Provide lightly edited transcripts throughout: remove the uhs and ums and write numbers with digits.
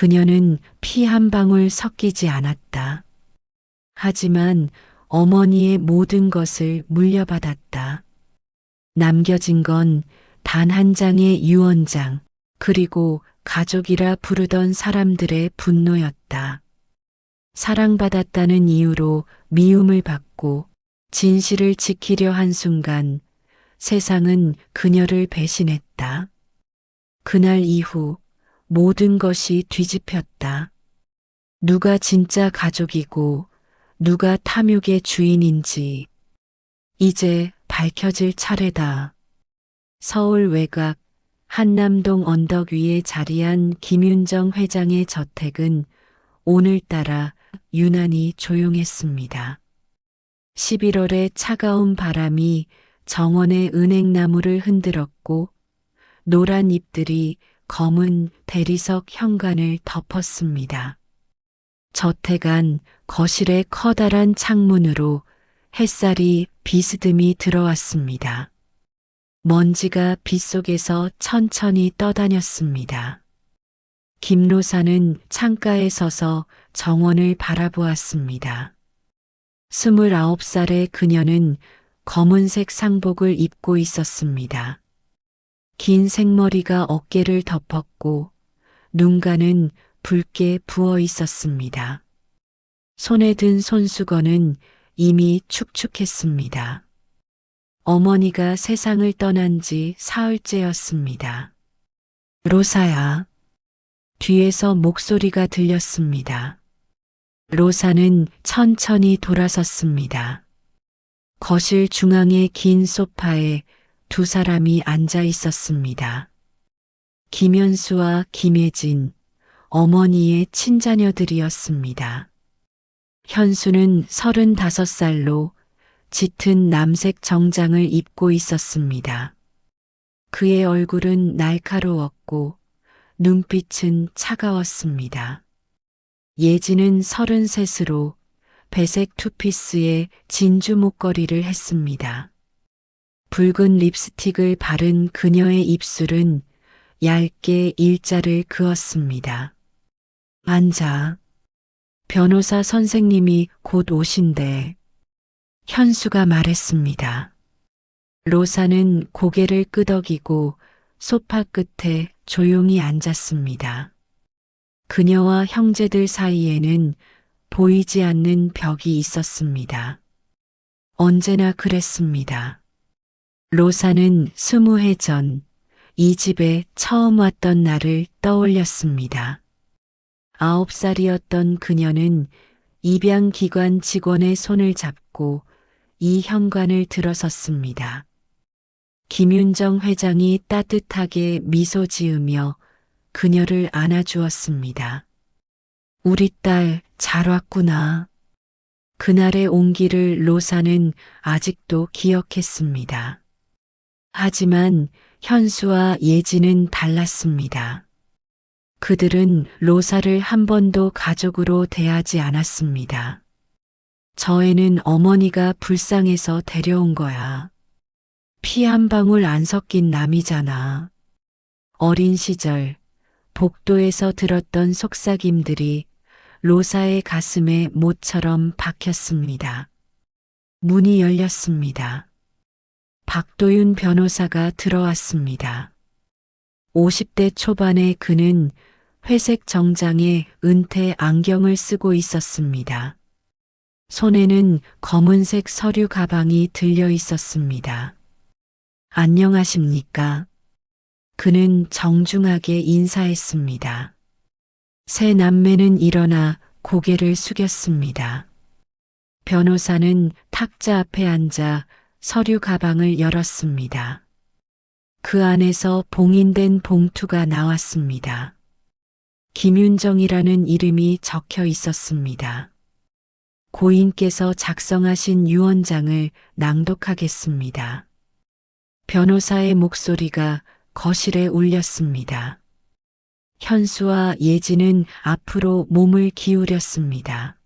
그녀는 피 한 방울 섞이지 않았다. 하지만 어머니의 모든 것을 물려받았다. 남겨진 건 단 한 장의 유언장, 그리고 가족이라 부르던 사람들의 분노였다. 사랑받았다는 이유로 미움을 받고 진실을 지키려 한 순간 세상은 그녀를 배신했다. 그날 이후 모든 것이 뒤집혔다. 누가 진짜 가족이고 누가 탐욕의 주인인지 이제 밝혀질 차례다. 서울 외곽 한남동 언덕 위에 자리한 김윤정 회장의 저택은 오늘따라 유난히 조용했습니다. 11월의 차가운 바람이 정원의 은행나무를 흔들었고 노란 잎들이 검은 대리석 현관을 덮었습니다. 저택 안 거실의 커다란 창문으로 햇살이 비스듬히 들어왔습니다. 먼지가 빗속에서 천천히 떠다녔습니다. 김로사는 창가에 서서 정원을 바라보았습니다. 29살의 그녀는 검은색 상복을 입고 있었습니다. 긴 생머리가 어깨를 덮었고 눈가는 붉게 부어 있었습니다. 손에 든 손수건은 이미 축축했습니다. 어머니가 세상을 떠난 지 사흘째였습니다. 로사야. 뒤에서 목소리가 들렸습니다. 로사는 천천히 돌아섰습니다. 거실 중앙의 긴 소파에 두 사람이 앉아 있었습니다. 김현수와 김혜진, 어머니의 친자녀들이었습니다. 현수는 35살로 짙은 남색 정장을 입고 있었습니다. 그의 얼굴은 날카로웠고 눈빛은 차가웠습니다. 예진은 33으로 배색 투피스에 진주 목걸이를 했습니다. 붉은 립스틱을 바른 그녀의 입술은 얇게 일자를 그었습니다. 앉아. 변호사 선생님이 곧 오신대. 현수가 말했습니다. 로사는 고개를 끄덕이고 소파 끝에 조용히 앉았습니다. 그녀와 형제들 사이에는 보이지 않는 벽이 있었습니다. 언제나 그랬습니다. 로사는 20해 전 이 집에 처음 왔던 날을 떠올렸습니다. 9살이었던 그녀는 입양기관 직원의 손을 잡고 이 현관을 들어섰습니다. 김윤정 회장이 따뜻하게 미소 지으며 그녀를 안아주었습니다. 우리 딸 잘 왔구나. 그날의 온기를 로사는 아직도 기억했습니다. 하지만 현수와 예진은 달랐습니다. 그들은 로사를 한 번도 가족으로 대하지 않았습니다. 저 애는 어머니가 불쌍해서 데려온 거야. 피 한 방울 안 섞인 남이잖아. 어린 시절 복도에서 들었던 속삭임들이 로사의 가슴에 못처럼 박혔습니다. 문이 열렸습니다. 박도윤 변호사가 들어왔습니다. 50대 초반의 그는 회색 정장에 은퇴 안경을 쓰고 있었습니다. 손에는 검은색 서류 가방이 들려 있었습니다. 안녕하십니까? 그는 정중하게 인사했습니다. 세 남매는 일어나 고개를 숙였습니다. 변호사는 탁자 앞에 앉아 서류 가방을 열었습니다. 그 안에서 봉인된 봉투가 나왔습니다. 김윤정이라는 이름이 적혀 있었습니다. 고인께서 작성하신 유언장을 낭독하겠습니다. 변호사의 목소리가 거실에 울렸습니다. 현수와 예진은 앞으로 몸을 기울였습니다.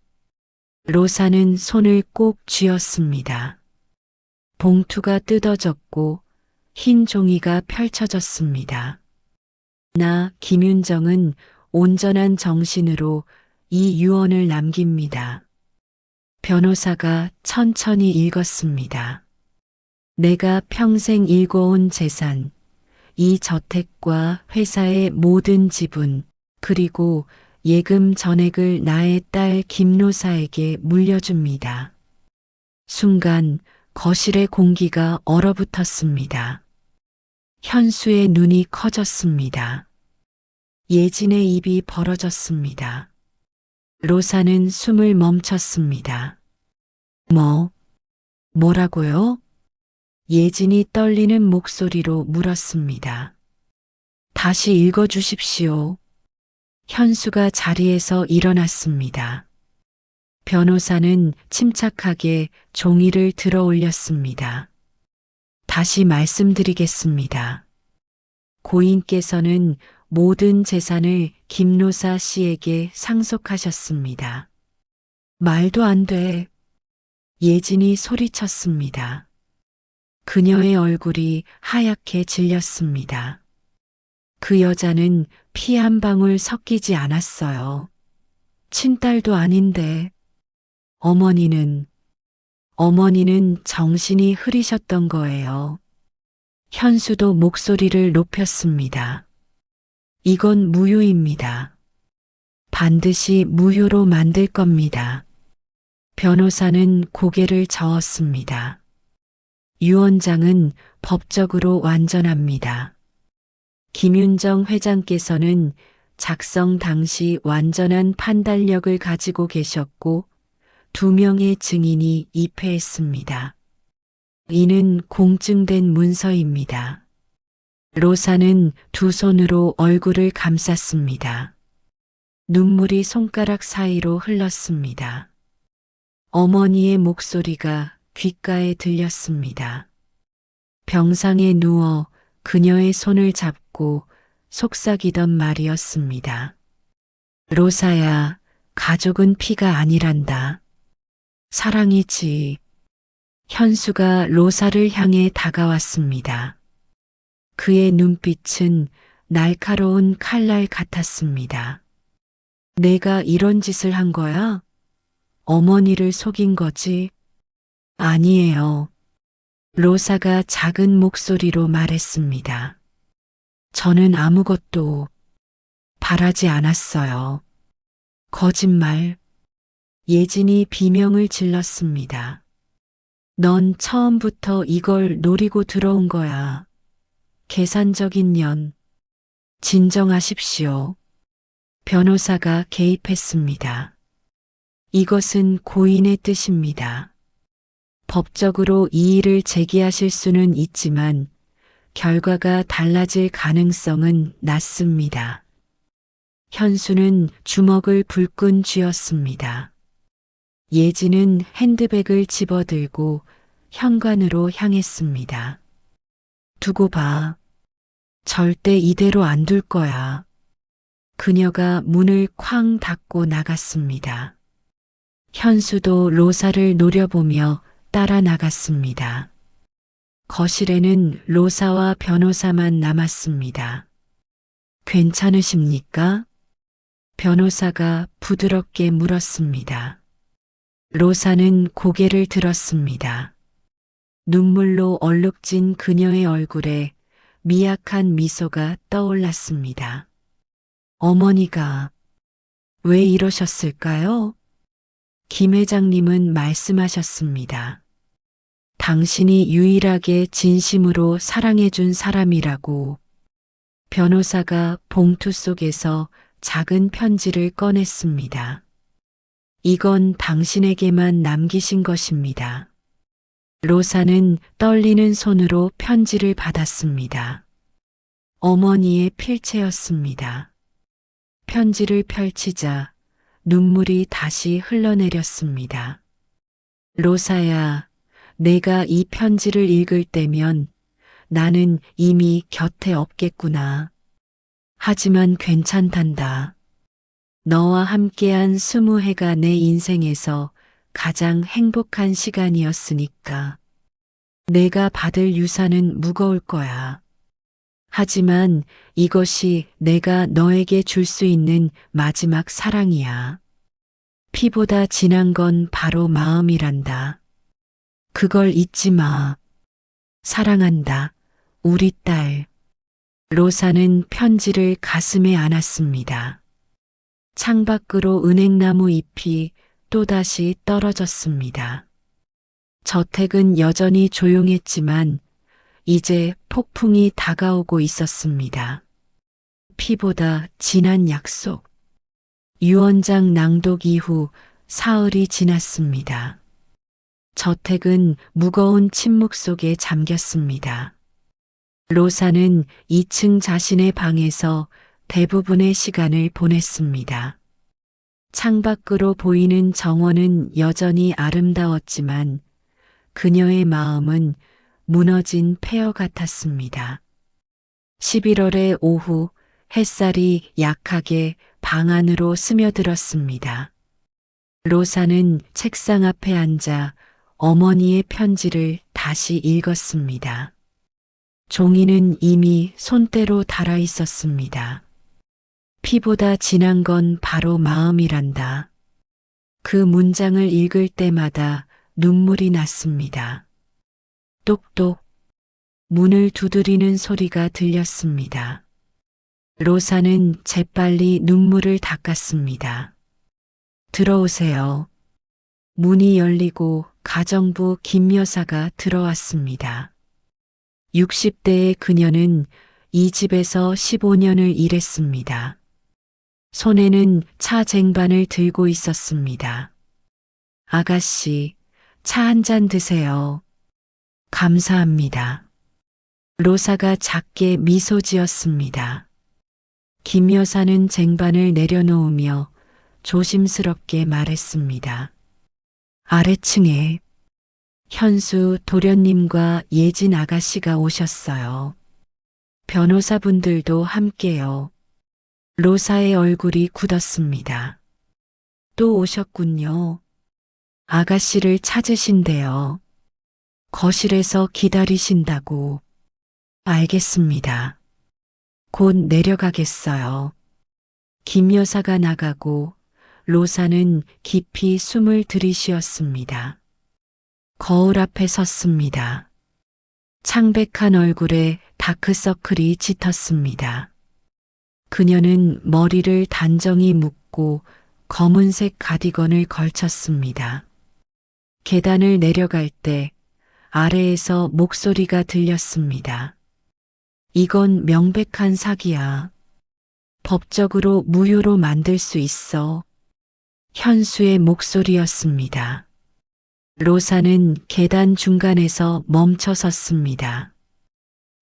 로사는 손을 꼭 쥐었습니다. 봉투가 뜯어졌고 흰 종이가 펼쳐졌습니다. 나 김윤정은 온전한 정신으로 이 유언을 남깁니다. 변호사가 천천히 읽었습니다. 내가 평생 일궈온 재산, 이 저택과 회사의 모든 지분, 그리고 예금 전액을 나의 딸 김노사에게 물려줍니다. 순간 거실의 공기가 얼어붙었습니다. 현수의 눈이 커졌습니다. 예진의 입이 벌어졌습니다. 로사는 숨을 멈췄습니다. 뭐라고요? 예진이 떨리는 목소리로 물었습니다. 다시 읽어주십시오. 현수가 자리에서 일어났습니다. 변호사는 침착하게 종이를 들어 올렸습니다. 다시 말씀드리겠습니다. 고인께서는 모든 재산을 김노사 씨에게 상속하셨습니다. 말도 안 돼. 예진이 소리쳤습니다. 그녀의 얼굴이 하얗게 질렸습니다. 그 여자는 피 한 방울 섞이지 않았어요. 친딸도 아닌데. 어머니는 정신이 흐리셨던 거예요. 현수도 목소리를 높였습니다. 이건 무효입니다. 반드시 무효로 만들 겁니다. 변호사는 고개를 저었습니다. 유언장은 법적으로 완전합니다. 김윤정 회장께서는 작성 당시 완전한 판단력을 가지고 계셨고 2명의 증인이 입회했습니다. 이는 공증된 문서입니다. 로사는 두 손으로 얼굴을 감쌌습니다. 눈물이 손가락 사이로 흘렀습니다. 어머니의 목소리가 귓가에 들렸습니다. 병상에 누워 그녀의 손을 잡고 속삭이던 말이었습니다. 로사야, 가족은 피가 아니란다. 사랑이지. 현수가 로사를 향해 다가왔습니다. 그의 눈빛은 날카로운 칼날 같았습니다. 내가 이런 짓을 한 거야? 어머니를 속인 거지? 아니에요. 로사가 작은 목소리로 말했습니다. 저는 아무것도 바라지 않았어요. 거짓말. 예진이 비명을 질렀습니다. 넌 처음부터 이걸 노리고 들어온 거야. 계산적인 년. 진정하십시오. 변호사가 개입했습니다. 이것은 고인의 뜻입니다. 법적으로 이의를 제기하실 수는 있지만 결과가 달라질 가능성은 낮습니다. 현수는 주먹을 불끈 쥐었습니다. 예진은 핸드백을 집어들고 현관으로 향했습니다. 두고 봐. 절대 이대로 안 둘 거야. 그녀가 문을 쾅 닫고 나갔습니다. 현수도 로사를 노려보며 따라 나갔습니다. 거실에는 로사와 변호사만 남았습니다. 괜찮으십니까? 변호사가 부드럽게 물었습니다. 로사는 고개를 들었습니다. 눈물로 얼룩진 그녀의 얼굴에 미약한 미소가 떠올랐습니다. 어머니가 왜 이러셨을까요? 김 회장님은 말씀하셨습니다. 당신이 유일하게 진심으로 사랑해준 사람이라고. 변호사가 봉투 속에서 작은 편지를 꺼냈습니다. 이건 당신에게만 남기신 것입니다. 로사는 떨리는 손으로 편지를 받았습니다. 어머니의 필체였습니다. 편지를 펼치자 눈물이 다시 흘러내렸습니다. 로사야, 내가 이 편지를 읽을 때면 나는 이미 곁에 없겠구나. 하지만 괜찮단다. 너와 함께한 20해가 내 인생에서 가장 행복한 시간이었으니까. 내가 받을 유산은 무거울 거야. 하지만 이것이 내가 너에게 줄 수 있는 마지막 사랑이야. 피보다 진한 건 바로 마음이란다. 그걸 잊지 마. 사랑한다. 우리 딸. 로사는 편지를 가슴에 안았습니다. 창밖으로 은행나무 잎이 또다시 떨어졌습니다. 저택은 여전히 조용했지만 이제 폭풍이 다가오고 있었습니다. 피보다 진한 약속. 유언장 낭독 이후 사흘이 지났습니다. 저택은 무거운 침묵 속에 잠겼습니다. 로사는 2층 자신의 방에서 대부분의 시간을 보냈습니다. 창밖으로 보이는 정원은 여전히 아름다웠지만 그녀의 마음은 무너진 폐허 같았습니다. 11월의 오후 햇살이 약하게 방 안으로 스며들었습니다. 로사는 책상 앞에 앉아 어머니의 편지를 다시 읽었습니다. 종이는 이미 손때로 닳아 있었습니다. 피보다 진한 건 바로 마음이란다. 그 문장을 읽을 때마다 눈물이 났습니다. 똑똑. 문을 두드리는 소리가 들렸습니다. 로사는 재빨리 눈물을 닦았습니다. 들어오세요. 문이 열리고 가정부 김 여사가 들어왔습니다. 60대의 그녀는 이 집에서 15년을 일했습니다. 손에는 차 쟁반을 들고 있었습니다. 아가씨, 차 한 잔 드세요. 감사합니다. 로사가 작게 미소 지었습니다. 김 여사는 쟁반을 내려놓으며 조심스럽게 말했습니다. 아래층에 현수 도련님과 예진 아가씨가 오셨어요. 변호사분들도 함께요. 로사의 얼굴이 굳었습니다. 또 오셨군요. 아가씨를 찾으신대요. 거실에서 기다리신다고. 알겠습니다. 곧 내려가겠어요. 김 여사가 나가고 로사는 깊이 숨을 들이쉬었습니다. 거울 앞에 섰습니다. 창백한 얼굴에 다크서클이 짙었습니다. 그녀는 머리를 단정히 묶고 검은색 가디건을 걸쳤습니다. 계단을 내려갈 때 아래에서 목소리가 들렸습니다. 이건 명백한 사기야. 법적으로 무효로 만들 수 있어. 현수의 목소리였습니다. 로사는 계단 중간에서 멈춰 섰습니다.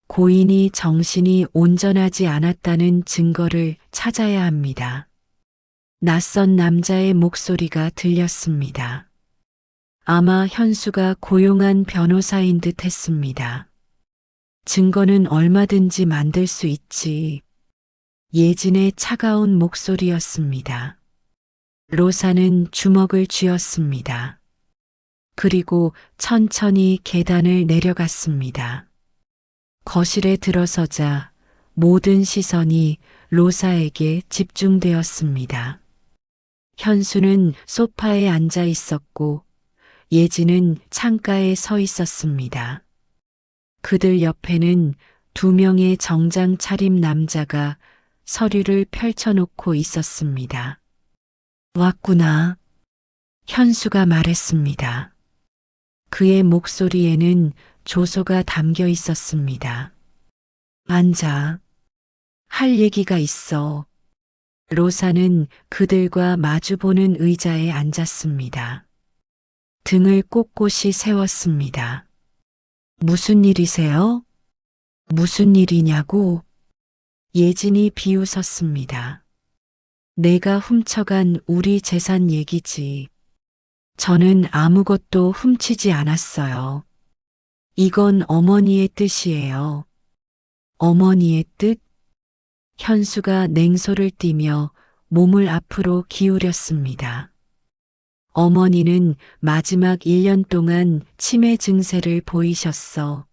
고인이 정신이 온전하지 않았다는 증거를 찾아야 합니다. 낯선 남자의 목소리가 들렸습니다. 아마 현수가 고용한 변호사인 듯 했습니다. 증거는 얼마든지 만들 수 있지. 예진의 차가운 목소리였습니다. 로사는 주먹을 쥐었습니다. 그리고 천천히 계단을 내려갔습니다. 거실에 들어서자 모든 시선이 로사에게 집중되었습니다. 현수는 소파에 앉아 있었고 예진은 창가에 서 있었습니다. 그들 옆에는 2명의 정장 차림 남자가 서류를 펼쳐놓고 있었습니다. 왔구나. 현수가 말했습니다. 그의 목소리에는 조소가 담겨 있었습니다. 앉아. 할 얘기가 있어. 로사는 그들과 마주보는 의자에 앉았습니다. 등을 꼿꼿이 세웠습니다. 무슨 일이세요? 무슨 일이냐고? 예진이 비웃었습니다. 내가 훔쳐간 우리 재산 얘기지. 저는 아무것도 훔치지 않았어요. 이건 어머니의 뜻이에요. 어머니의 뜻? 현수가 냉소를 띠며 몸을 앞으로 기울였습니다. 어머니는 마지막 1년 동안 치매 증세를 보이셨어.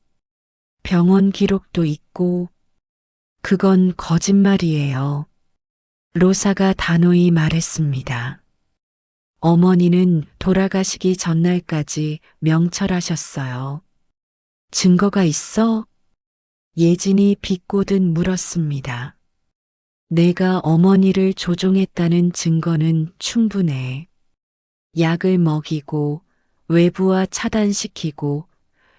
병원 기록도 있고 그건 거짓말이에요. 로사가 단호히 말했습니다. 어머니는 돌아가시기 전날까지 명철하셨어요. 증거가 있어? 예진이 비꼬듯 물었습니다. 내가 어머니를 조종했다는 증거는 충분해. 약을 먹이고 외부와 차단시키고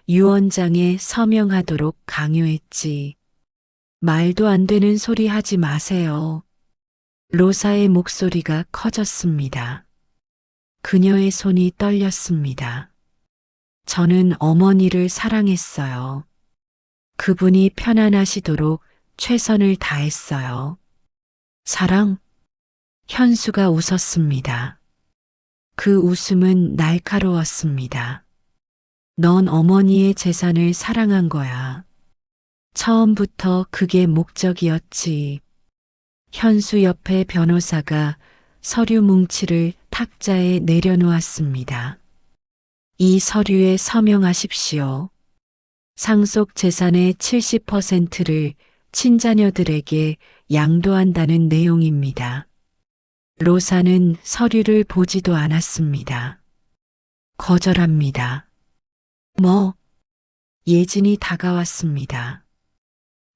유언장에 서명하도록 강요했지. 말도 안 되는 소리 하지 마세요. 로사의 목소리가 커졌습니다. 그녀의 손이 떨렸습니다. 저는 어머니를 사랑했어요. 그분이 편안하시도록 최선을 다했어요. 사랑? 현수가 웃었습니다. 그 웃음은 날카로웠습니다. 넌 어머니의 재산을 사랑한 거야. 처음부터 그게 목적이었지. 현수 옆에 변호사가 서류 뭉치를 탁자에 내려놓았습니다. 이 서류에 서명하십시오. 상속 재산의 70%를 친자녀들에게 양도한다는 내용입니다. 로사는 서류를 보지도 않았습니다. 거절합니다. 뭐? 예진이 다가왔습니다.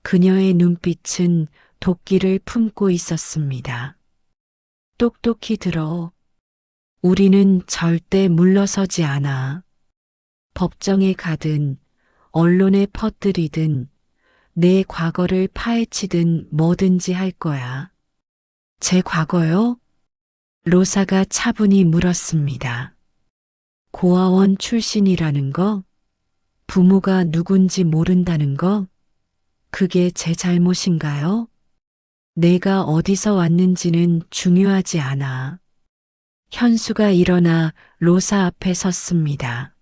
그녀의 눈빛은 도끼를 품고 있었습니다. 똑똑히 들어. 우리는 절대 물러서지 않아. 법정에 가든 언론에 퍼뜨리든 내 과거를 파헤치든 뭐든지 할 거야. 제 과거요? 로사가 차분히 물었습니다. 고아원 출신이라는 거? 부모가 누군지 모른다는 거? 그게 제 잘못인가요? 내가 어디서 왔는지는 중요하지 않아. 현수가 일어나 로사 앞에 섰습니다.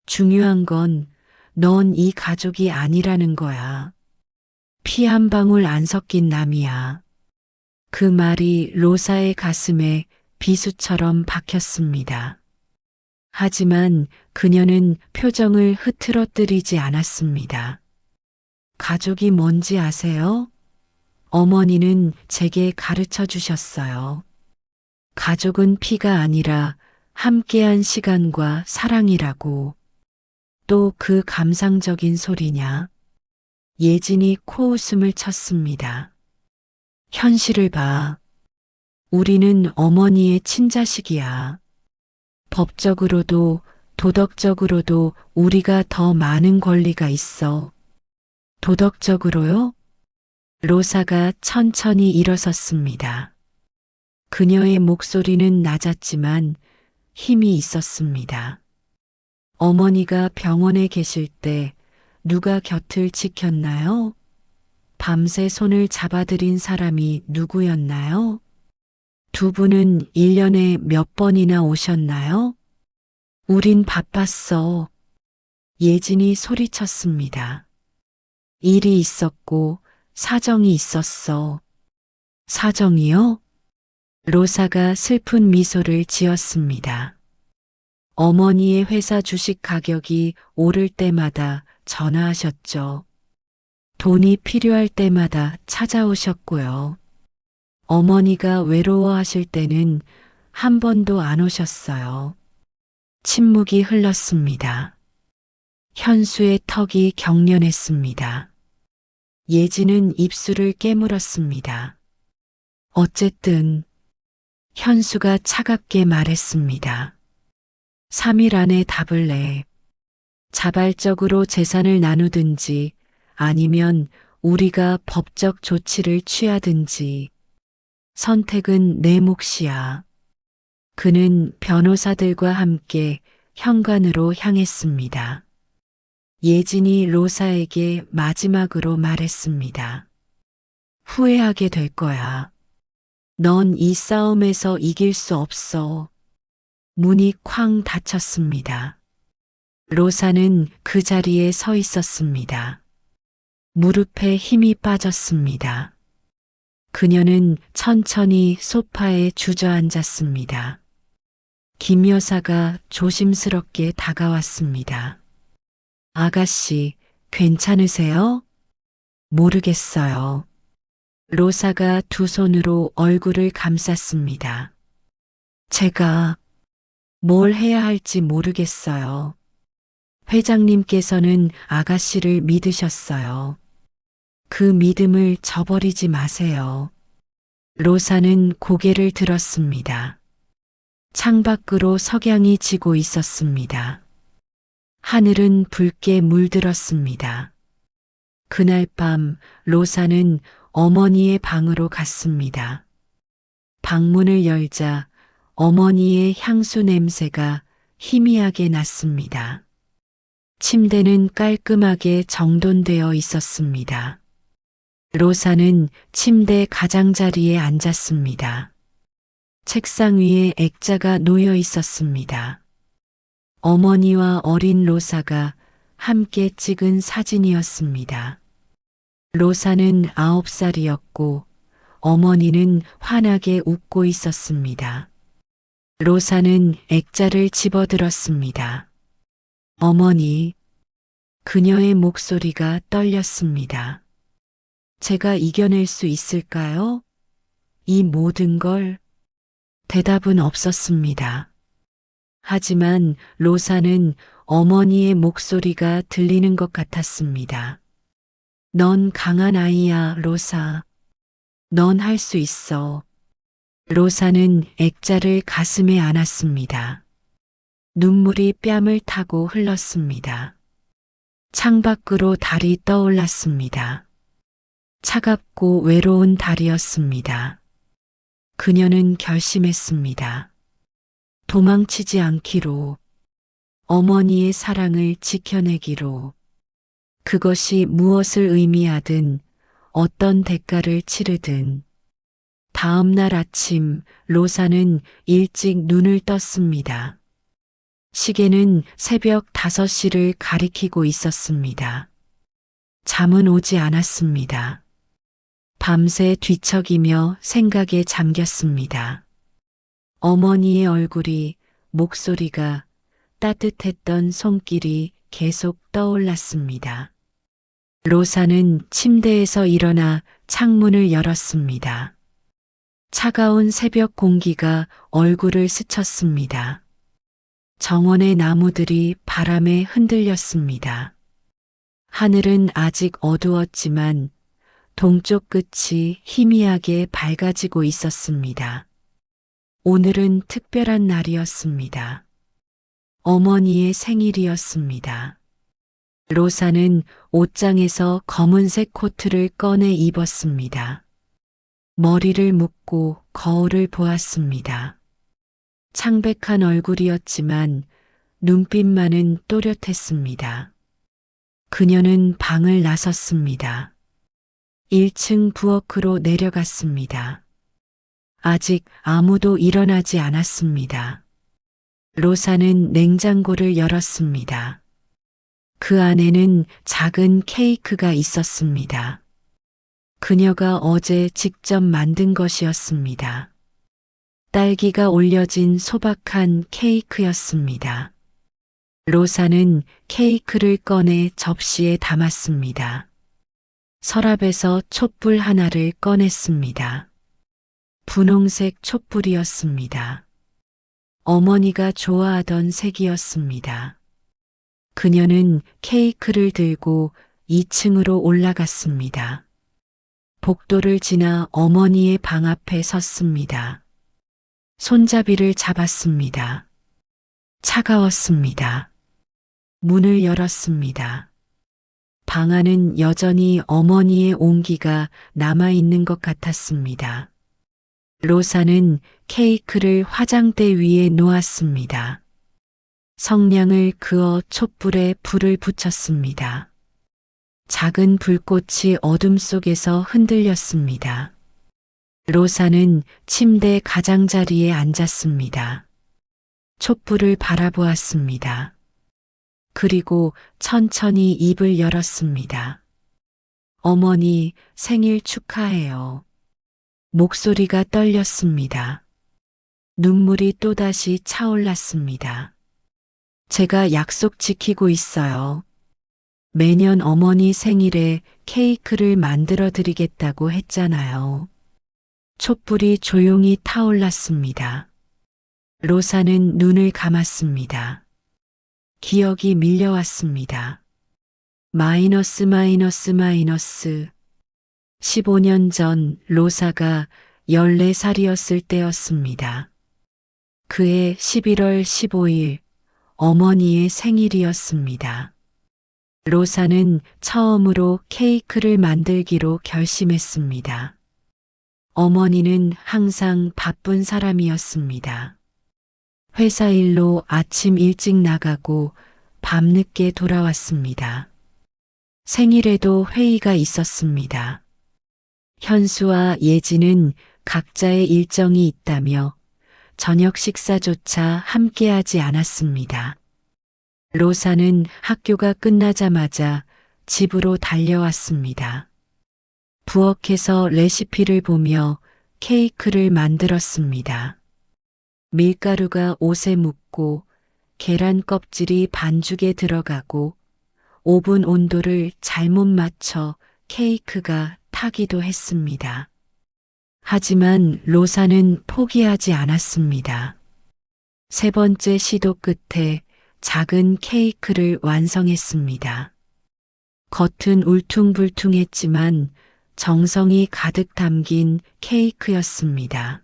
중요한 건 넌 이 가족이 아니라는 거야. 피 한 방울 안 섞인 남이야. 그 말이 로사의 가슴에 비수처럼 박혔습니다. 하지만 그녀는 표정을 흐트러뜨리지 않았습니다. 가족이 뭔지 아세요? 어머니는 제게 가르쳐 주셨어요. 가족은 피가 아니라 함께한 시간과 사랑이라고. 또 그 감상적인 소리냐? 예진이 코웃음을 쳤습니다. 현실을 봐. 우리는 어머니의 친자식이야. 법적으로도 도덕적으로도 우리가 더 많은 권리가 있어. 도덕적으로요? 로사가 천천히 일어섰습니다. 그녀의 목소리는 낮았지만 힘이 있었습니다. 어머니가 병원에 계실 때 누가 곁을 지켰나요? 밤새 손을 잡아들인 사람이 누구였나요? 두 분은 1년에 몇 번이나 오셨나요? 우린 바빴어. 예진이 소리쳤습니다. 일이 있었고 사정이 있었어. 사정이요? 로사가 슬픈 미소를 지었습니다. 어머니의 회사 주식 가격이 오를 때마다 전화하셨죠. 돈이 필요할 때마다 찾아오셨고요. 어머니가 외로워하실 때는 한 번도 안 오셨어요. 침묵이 흘렀습니다. 현수의 턱이 경련했습니다. 예진은 입술을 깨물었습니다. 어쨌든 현수가 차갑게 말했습니다. 3일 안에 답을 내. 자발적으로 재산을 나누든지 아니면 우리가 법적 조치를 취하든지. 선택은 내 몫이야. 그는 변호사들과 함께 현관으로 향했습니다. 예진이 로사에게 마지막으로 말했습니다. 후회하게 될 거야. 넌 이 싸움에서 이길 수 없어. 문이 쾅 닫혔습니다. 로사는 그 자리에 서 있었습니다. 무릎에 힘이 빠졌습니다. 그녀는 천천히 소파에 주저앉았습니다. 김 여사가 조심스럽게 다가왔습니다. 아가씨, 괜찮으세요? 모르겠어요. 로사가 두 손으로 얼굴을 감쌌습니다. 제가 뭘 해야 할지 모르겠어요. 회장님께서는 아가씨를 믿으셨어요. 그 믿음을 저버리지 마세요. 로사는 고개를 들었습니다. 창밖으로 석양이 지고 있었습니다. 하늘은 붉게 물들었습니다. 그날 밤 로사는 어머니의 방으로 갔습니다. 방문을 열자 어머니의 향수 냄새가 희미하게 났습니다. 침대는 깔끔하게 정돈되어 있었습니다. 로사는 침대 가장자리에 앉았습니다. 책상 위에 액자가 놓여 있었습니다. 어머니와 어린 로사가 함께 찍은 사진이었습니다. 로사는 9살이었고 어머니는 환하게 웃고 있었습니다. 로사는 액자를 집어들었습니다. 어머니, 그녀의 목소리가 떨렸습니다. 제가 이겨낼 수 있을까요? 이 모든 걸? 대답은 없었습니다. 하지만 로사는 어머니의 목소리가 들리는 것 같았습니다. 넌 강한 아이야, 로사. 넌 할 수 있어. 로사는 액자를 가슴에 안았습니다. 눈물이 뺨을 타고 흘렀습니다. 창밖으로 달이 떠올랐습니다. 차갑고 외로운 달이었습니다. 그녀는 결심했습니다. 도망치지 않기로, 어머니의 사랑을 지켜내기로, 그것이 무엇을 의미하든 어떤 대가를 치르든. 다음 날 아침 로사는 일찍 눈을 떴습니다. 시계는 새벽 5시를 가리키고 있었습니다. 잠은 오지 않았습니다. 밤새 뒤척이며 생각에 잠겼습니다. 어머니의 얼굴이, 목소리가, 따뜻했던 손길이 계속 떠올랐습니다. 로사는 침대에서 일어나 창문을 열었습니다. 차가운 새벽 공기가 얼굴을 스쳤습니다. 정원의 나무들이 바람에 흔들렸습니다. 하늘은 아직 어두웠지만 동쪽 끝이 희미하게 밝아지고 있었습니다. 오늘은 특별한 날이었습니다. 어머니의 생일이었습니다. 로사는 옷장에서 검은색 코트를 꺼내 입었습니다. 머리를 묶고 거울을 보았습니다. 창백한 얼굴이었지만 눈빛만은 또렷했습니다. 그녀는 방을 나섰습니다. 1층 부엌으로 내려갔습니다. 아직 아무도 일어나지 않았습니다. 로사는 냉장고를 열었습니다. 그 안에는 작은 케이크가 있었습니다. 그녀가 어제 직접 만든 것이었습니다. 딸기가 올려진 소박한 케이크였습니다. 로사는 케이크를 꺼내 접시에 담았습니다. 서랍에서 촛불 하나를 꺼냈습니다. 분홍색 촛불이었습니다. 어머니가 좋아하던 색이었습니다. 그녀는 케이크를 들고 2층으로 올라갔습니다. 복도를 지나 어머니의 방 앞에 섰습니다. 손잡이를 잡았습니다. 차가웠습니다. 문을 열었습니다. 방 안은 여전히 어머니의 온기가 남아있는 것 같았습니다. 로사는 케이크를 화장대 위에 놓았습니다. 성냥을 그어 촛불에 불을 붙였습니다. 작은 불꽃이 어둠 속에서 흔들렸습니다. 로사는 침대 가장자리에 앉았습니다. 촛불을 바라보았습니다. 그리고 천천히 입을 열었습니다. 어머니, 생일 축하해요. 목소리가 떨렸습니다. 눈물이 또다시 차올랐습니다. 제가 약속 지키고 있어요. 매년 어머니 생일에 케이크를 만들어 드리겠다고 했잖아요. 촛불이 조용히 타올랐습니다. 로사는 눈을 감았습니다. 기억이 밀려왔습니다. 마이너스 마이너스 마이너스. 15년 전 로사가 14살이었을 때였습니다. 그해 11월 15일 어머니의 생일이었습니다. 로사는 처음으로 케이크를 만들기로 결심했습니다. 어머니는 항상 바쁜 사람이었습니다. 회사 일로 아침 일찍 나가고 밤늦게 돌아왔습니다. 생일에도 회의가 있었습니다. 현수와 예진은 각자의 일정이 있다며 저녁 식사조차 함께하지 않았습니다. 로사는 학교가 끝나자마자 집으로 달려왔습니다. 부엌에서 레시피를 보며 케이크를 만들었습니다. 밀가루가 옷에 묻고 계란 껍질이 반죽에 들어가고 오븐 온도를 잘못 맞춰 케이크가 타기도 했습니다. 하지만 로사는 포기하지 않았습니다. 세 번째 시도 끝에 작은 케이크를 완성했습니다. 겉은 울퉁불퉁했지만 정성이 가득 담긴 케이크였습니다.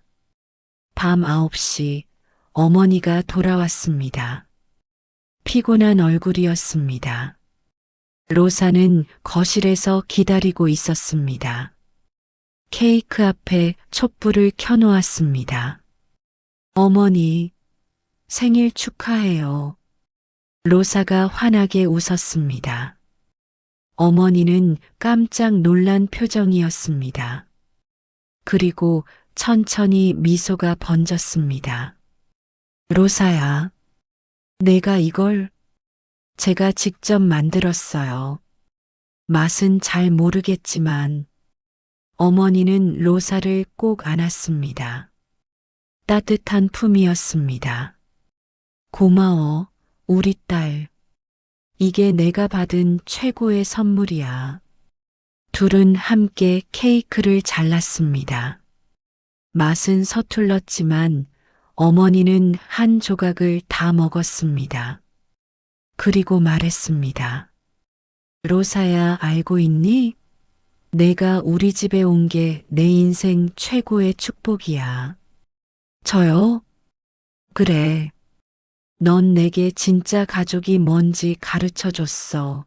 밤 9시 어머니가 돌아왔습니다. 피곤한 얼굴이었습니다. 로사는 거실에서 기다리고 있었습니다. 케이크 앞에 촛불을 켜놓았습니다. 어머니, 생일 축하해요. 로사가 환하게 웃었습니다. 어머니는 깜짝 놀란 표정이었습니다. 그리고 천천히 미소가 번졌습니다. 로사야, 내가 이걸 제가 직접 만들었어요. 맛은 잘 모르겠지만 어머니는 로사를 꼭 안았습니다. 따뜻한 품이었습니다. 고마워, 우리 딸. 이게 내가 받은 최고의 선물이야. 둘은 함께 케이크를 잘랐습니다. 맛은 서툴렀지만 어머니는 한 조각을 다 먹었습니다. 그리고 말했습니다. 로사야, 알고 있니? 내가 우리 집에 온 게 내 인생 최고의 축복이야. 저요? 그래. 넌 내게 진짜 가족이 뭔지 가르쳐 줬어.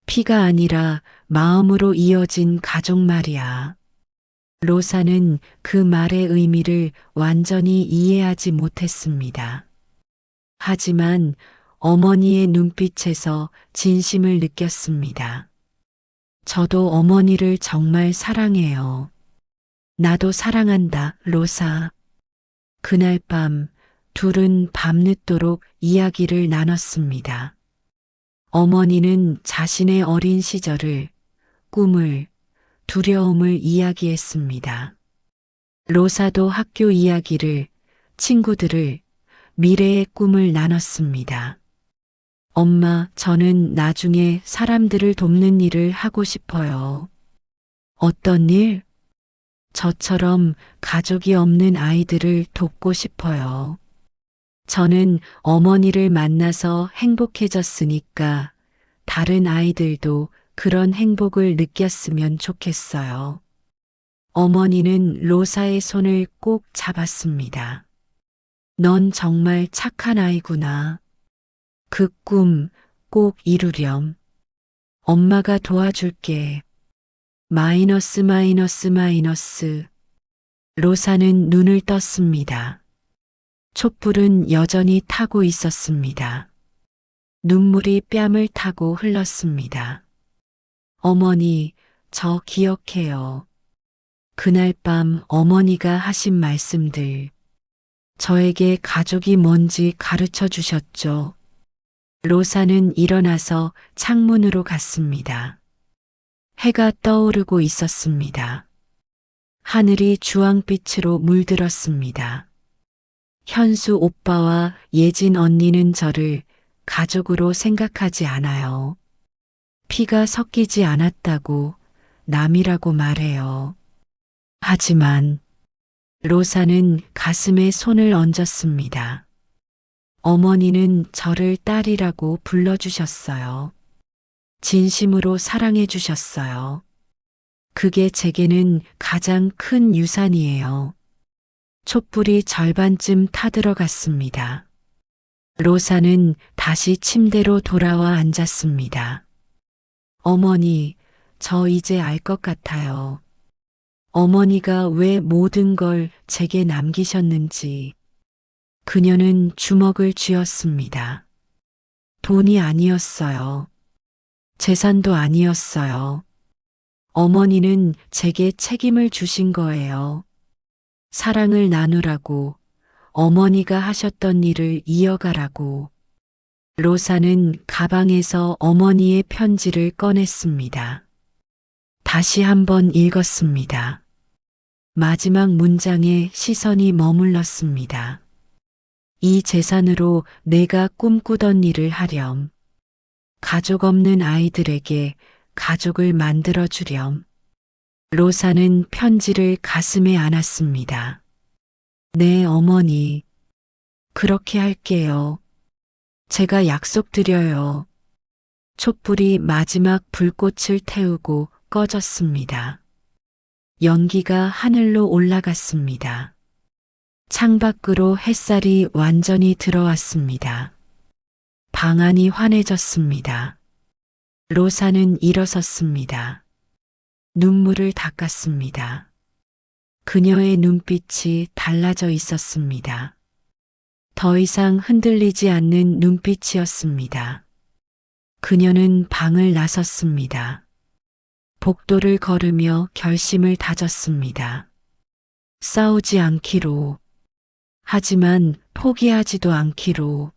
피가 아니라 마음으로 이어진 가족 말이야. 로사는 그 말의 의미를 완전히 이해하지 못했습니다. 하지만 어머니의 눈빛에서 진심을 느꼈습니다. 저도 어머니를 정말 사랑해요. 나도 사랑한다, 로사. 그날 밤 둘은 밤늦도록 이야기를 나눴습니다. 어머니는 자신의 어린 시절을, 꿈을, 두려움을 이야기했습니다. 로사도 학교 이야기를, 친구들을, 미래의 꿈을 나눴습니다. 엄마, 저는 나중에 사람들을 돕는 일을 하고 싶어요. 어떤 일? 저처럼 가족이 없는 아이들을 돕고 싶어요. 저는 어머니를 만나서 행복해졌으니까 다른 아이들도 그런 행복을 느꼈으면 좋겠어요. 어머니는 로사의 손을 꼭 잡았습니다. 넌 정말 착한 아이구나. 그 꿈 꼭 이루렴. 엄마가 도와줄게. 마이너스 마이너스 마이너스. 로사는 눈을 떴습니다. 촛불은 여전히 타고 있었습니다. 눈물이 뺨을 타고 흘렀습니다. 어머니, 저 기억해요. 그날 밤 어머니가 하신 말씀들. 저에게 가족이 뭔지 가르쳐 주셨죠. 로사는 일어나서 창문으로 갔습니다. 해가 떠오르고 있었습니다. 하늘이 주황빛으로 물들었습니다. 현수 오빠와 예진 언니는 저를 가족으로 생각하지 않아요. 피가 섞이지 않았다고 남이라고 말해요. 하지만 로사는 가슴에 손을 얹었습니다. 어머니는 저를 딸이라고 불러주셨어요. 진심으로 사랑해 주셨어요. 그게 제게는 가장 큰 유산이에요. 촛불이 절반쯤 타들어갔습니다. 로사는 다시 침대로 돌아와 앉았습니다. 어머니, 저 이제 알 것 같아요. 어머니가 왜 모든 걸 제게 남기셨는지. 그녀는 주먹을 쥐었습니다. 돈이 아니었어요. 재산도 아니었어요. 어머니는 제게 책임을 주신 거예요. 사랑을 나누라고, 어머니가 하셨던 일을 이어가라고. 로사는 가방에서 어머니의 편지를 꺼냈습니다. 다시 한번 읽었습니다. 마지막 문장에 시선이 머물렀습니다. 이 재산으로 내가 꿈꾸던 일을 하렴. 가족 없는 아이들에게 가족을 만들어 주렴. 로사는 편지를 가슴에 안았습니다. 네, 어머니. 그렇게 할게요. 제가 약속드려요. 촛불이 마지막 불꽃을 태우고 꺼졌습니다. 연기가 하늘로 올라갔습니다. 창밖으로 햇살이 완전히 들어왔습니다. 방 안이 환해졌습니다. 로사는 일어섰습니다. 눈물을 닦았습니다. 그녀의 눈빛이 달라져 있었습니다. 더 이상 흔들리지 않는 눈빛이었습니다. 그녀는 방을 나섰습니다. 복도를 걸으며 결심을 다졌습니다. 싸우지 않기로. 하지만 포기하지도 않기로.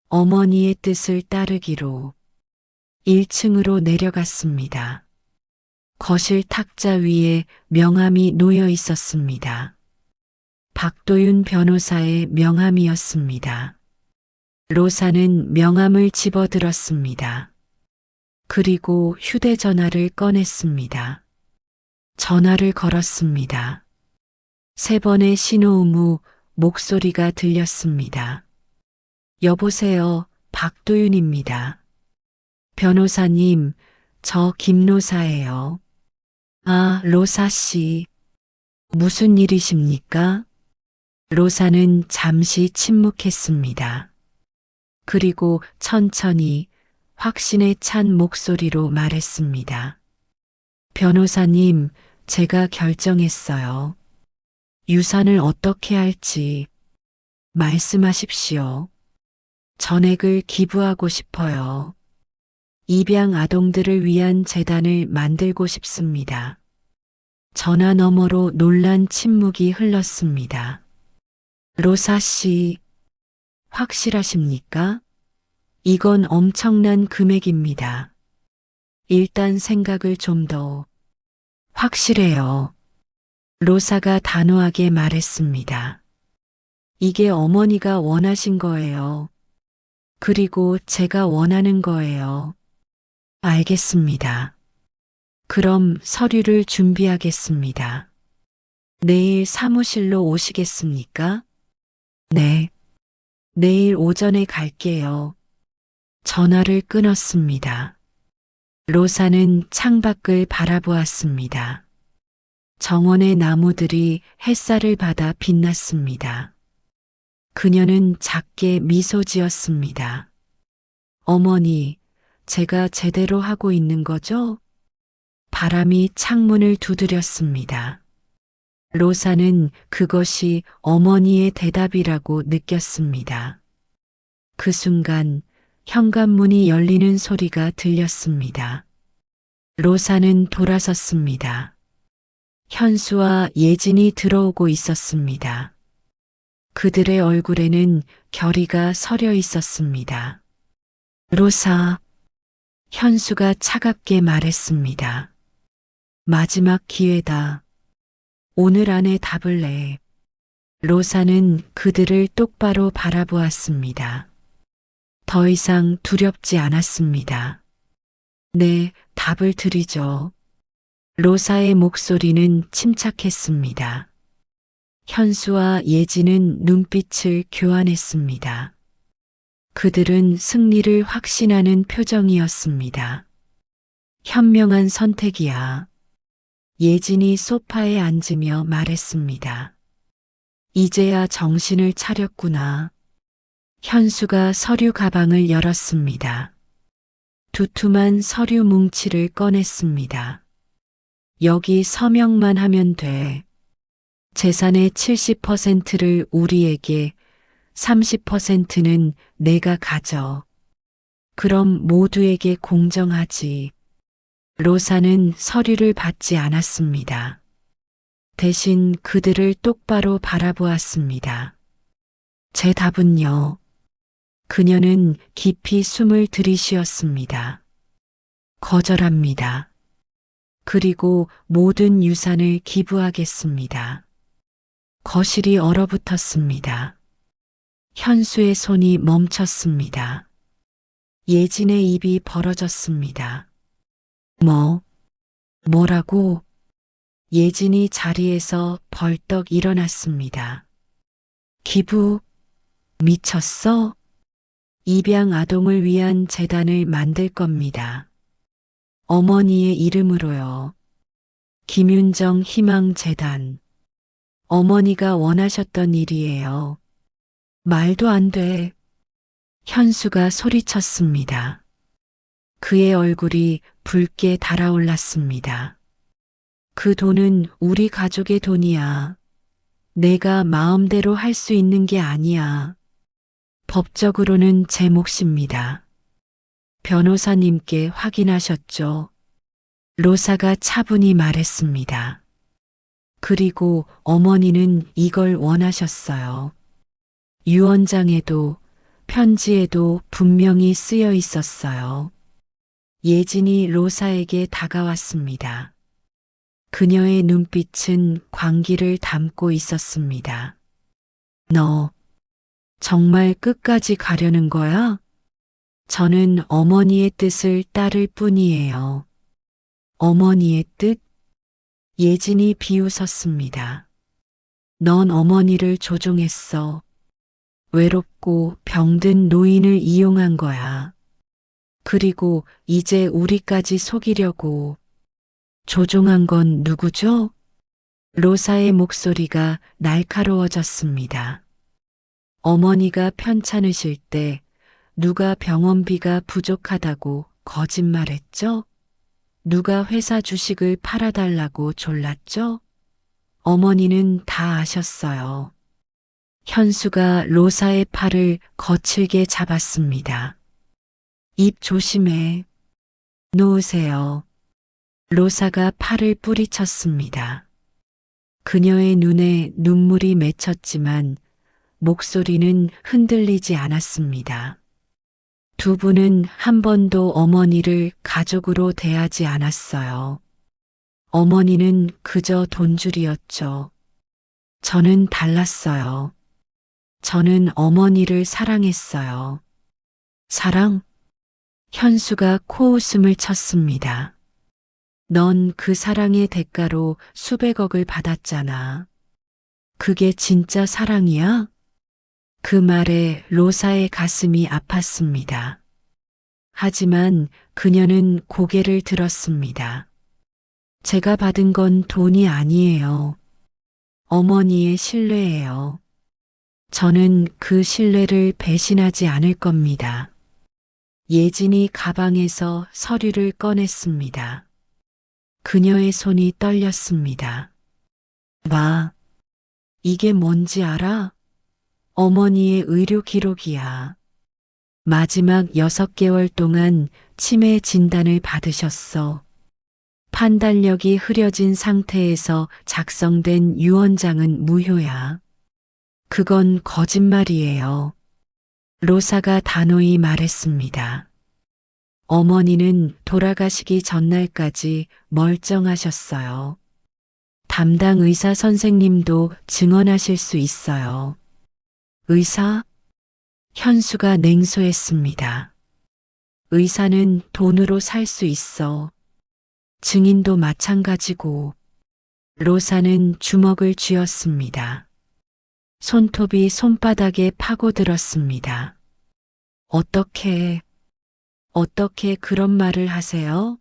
어머니의 뜻을 따르기로. 1층으로 내려갔습니다. 거실 탁자 위에 명함이 놓여 있었습니다. 박도윤 변호사의 명함이었습니다. 로사는 명함을 집어들었습니다. 그리고 휴대전화를 꺼냈습니다. 전화를 걸었습니다. 3번의 신호음 후 목소리가 들렸습니다. 여보세요, 박도윤입니다. 변호사님, 저 김로사예요. 아, 로사 씨. 무슨 일이십니까? 로사는 잠시 침묵했습니다. 그리고 천천히 확신에 찬 목소리로 말했습니다. 변호사님, 제가 결정했어요. 유산을 어떻게 할지 말씀하십시오. 전액을 기부하고 싶어요. 입양 아동들을 위한 재단을 만들고 싶습니다. 전화 너머로 놀란 침묵이 흘렀습니다. 로사 씨, 확실하십니까? 이건 엄청난 금액입니다. 일단 생각을 좀 더. 확실해요. 로사가 단호하게 말했습니다. 이게 어머니가 원하신 거예요. 그리고 제가 원하는 거예요. 알겠습니다. 그럼 서류를 준비하겠습니다. 내일 사무실로 오시겠습니까? 네. 내일 오전에 갈게요. 전화를 끊었습니다. 로사는 창밖을 바라보았습니다. 정원의 나무들이 햇살을 받아 빛났습니다. 그녀는 작게 미소 지었습니다. 어머니, 제가 제대로 하고 있는 거죠? 바람이 창문을 두드렸습니다. 로사는 그것이 어머니의 대답이라고 느꼈습니다. 그 순간 현관문이 열리는 소리가 들렸습니다. 로사는 돌아섰습니다. 현수와 예진이 들어오고 있었습니다. 그들의 얼굴에는 결의가 서려 있었습니다. 로사, 현수가 차갑게 말했습니다. 마지막 기회다. 오늘 안에 답을 내. 로사는 그들을 똑바로 바라보았습니다. 더 이상 두렵지 않았습니다. 네, 답을 드리죠. 로사의 목소리는 침착했습니다. 현수와 예진은 눈빛을 교환했습니다. 그들은 승리를 확신하는 표정이었습니다. 현명한 선택이야. 예진이 소파에 앉으며 말했습니다. 이제야 정신을 차렸구나. 현수가 서류 가방을 열었습니다. 두툼한 서류 뭉치를 꺼냈습니다. 여기 서명만 하면 돼. 재산의 70%를 우리에게, 30%는 내가 가져. 그럼 모두에게 공정하지. 로사는 서류를 받지 않았습니다. 대신 그들을 똑바로 바라보았습니다. 제 답은요. 그녀는 깊이 숨을 들이쉬었습니다. 거절합니다. 그리고 모든 유산을 기부하겠습니다. 거실이 얼어붙었습니다. 현수의 손이 멈췄습니다. 예진의 입이 벌어졌습니다. 뭐라고? 예진이 자리에서 벌떡 일어났습니다. 기부? 미쳤어? 입양 아동을 위한 재단을 만들 겁니다. 어머니의 이름으로요. 김윤정 희망재단. 어머니가 원하셨던 일이에요. 말도 안 돼. 현수가 소리쳤습니다. 그의 얼굴이 붉게 달아올랐습니다. 그 돈은 우리 가족의 돈이야. 내가 마음대로 할 수 있는 게 아니야. 법적으로는 제 몫입니다. 변호사님께 확인하셨죠? 로사가 차분히 말했습니다. 그리고 어머니는 이걸 원하셨어요. 유언장에도 편지에도 분명히 쓰여 있었어요. 예진이 로사에게 다가왔습니다. 그녀의 눈빛은 광기를 담고 있었습니다. 너 정말 끝까지 가려는 거야? 저는 어머니의 뜻을 따를 뿐이에요. 어머니의 뜻? 예진이 비웃었습니다. 넌 어머니를 조종했어. 외롭고 병든 노인을 이용한 거야. 그리고 이제 우리까지 속이려고. 조종한 건 누구죠? 로사의 목소리가 날카로워졌습니다. 어머니가 편찮으실 때 누가 병원비가 부족하다고 거짓말했죠? 누가 회사 주식을 팔아달라고 졸랐죠? 어머니는 다 아셨어요. 현수가 로사의 팔을 거칠게 잡았습니다. 입 조심해. 놓으세요. 로사가 팔을 뿌리쳤습니다. 그녀의 눈에 눈물이 맺혔지만 목소리는 흔들리지 않았습니다. 두 분은 한 번도 어머니를 가족으로 대하지 않았어요. 어머니는 그저 돈줄이었죠. 저는 달랐어요. 저는 어머니를 사랑했어요. 사랑? 현수가 코웃음을 쳤습니다. 넌 그 사랑의 대가로 수백억을 받았잖아. 그게 진짜 사랑이야? 그 말에 로사의 가슴이 아팠습니다. 하지만 그녀는 고개를 들었습니다. 제가 받은 건 돈이 아니에요. 어머니의 신뢰예요. 저는 그 신뢰를 배신하지 않을 겁니다. 예진이 가방에서 서류를 꺼냈습니다. 그녀의 손이 떨렸습니다. 봐, 이게 뭔지 알아? 어머니의 의료 기록이야. 마지막 6개월 동안 치매 진단을 받으셨어. 판단력이 흐려진 상태에서 작성된 유언장은 무효야. 그건 거짓말이에요. 로사가 단호히 말했습니다. 어머니는 돌아가시기 전날까지 멀쩡하셨어요. 담당 의사 선생님도 증언하실 수 있어요. 의사? 현수가 냉소했습니다. 의사는 돈으로 살 수 있어. 증인도 마찬가지고. 로사는 주먹을 쥐었습니다. 손톱이 손바닥에 파고들었습니다. 어떻게 그런 말을 하세요?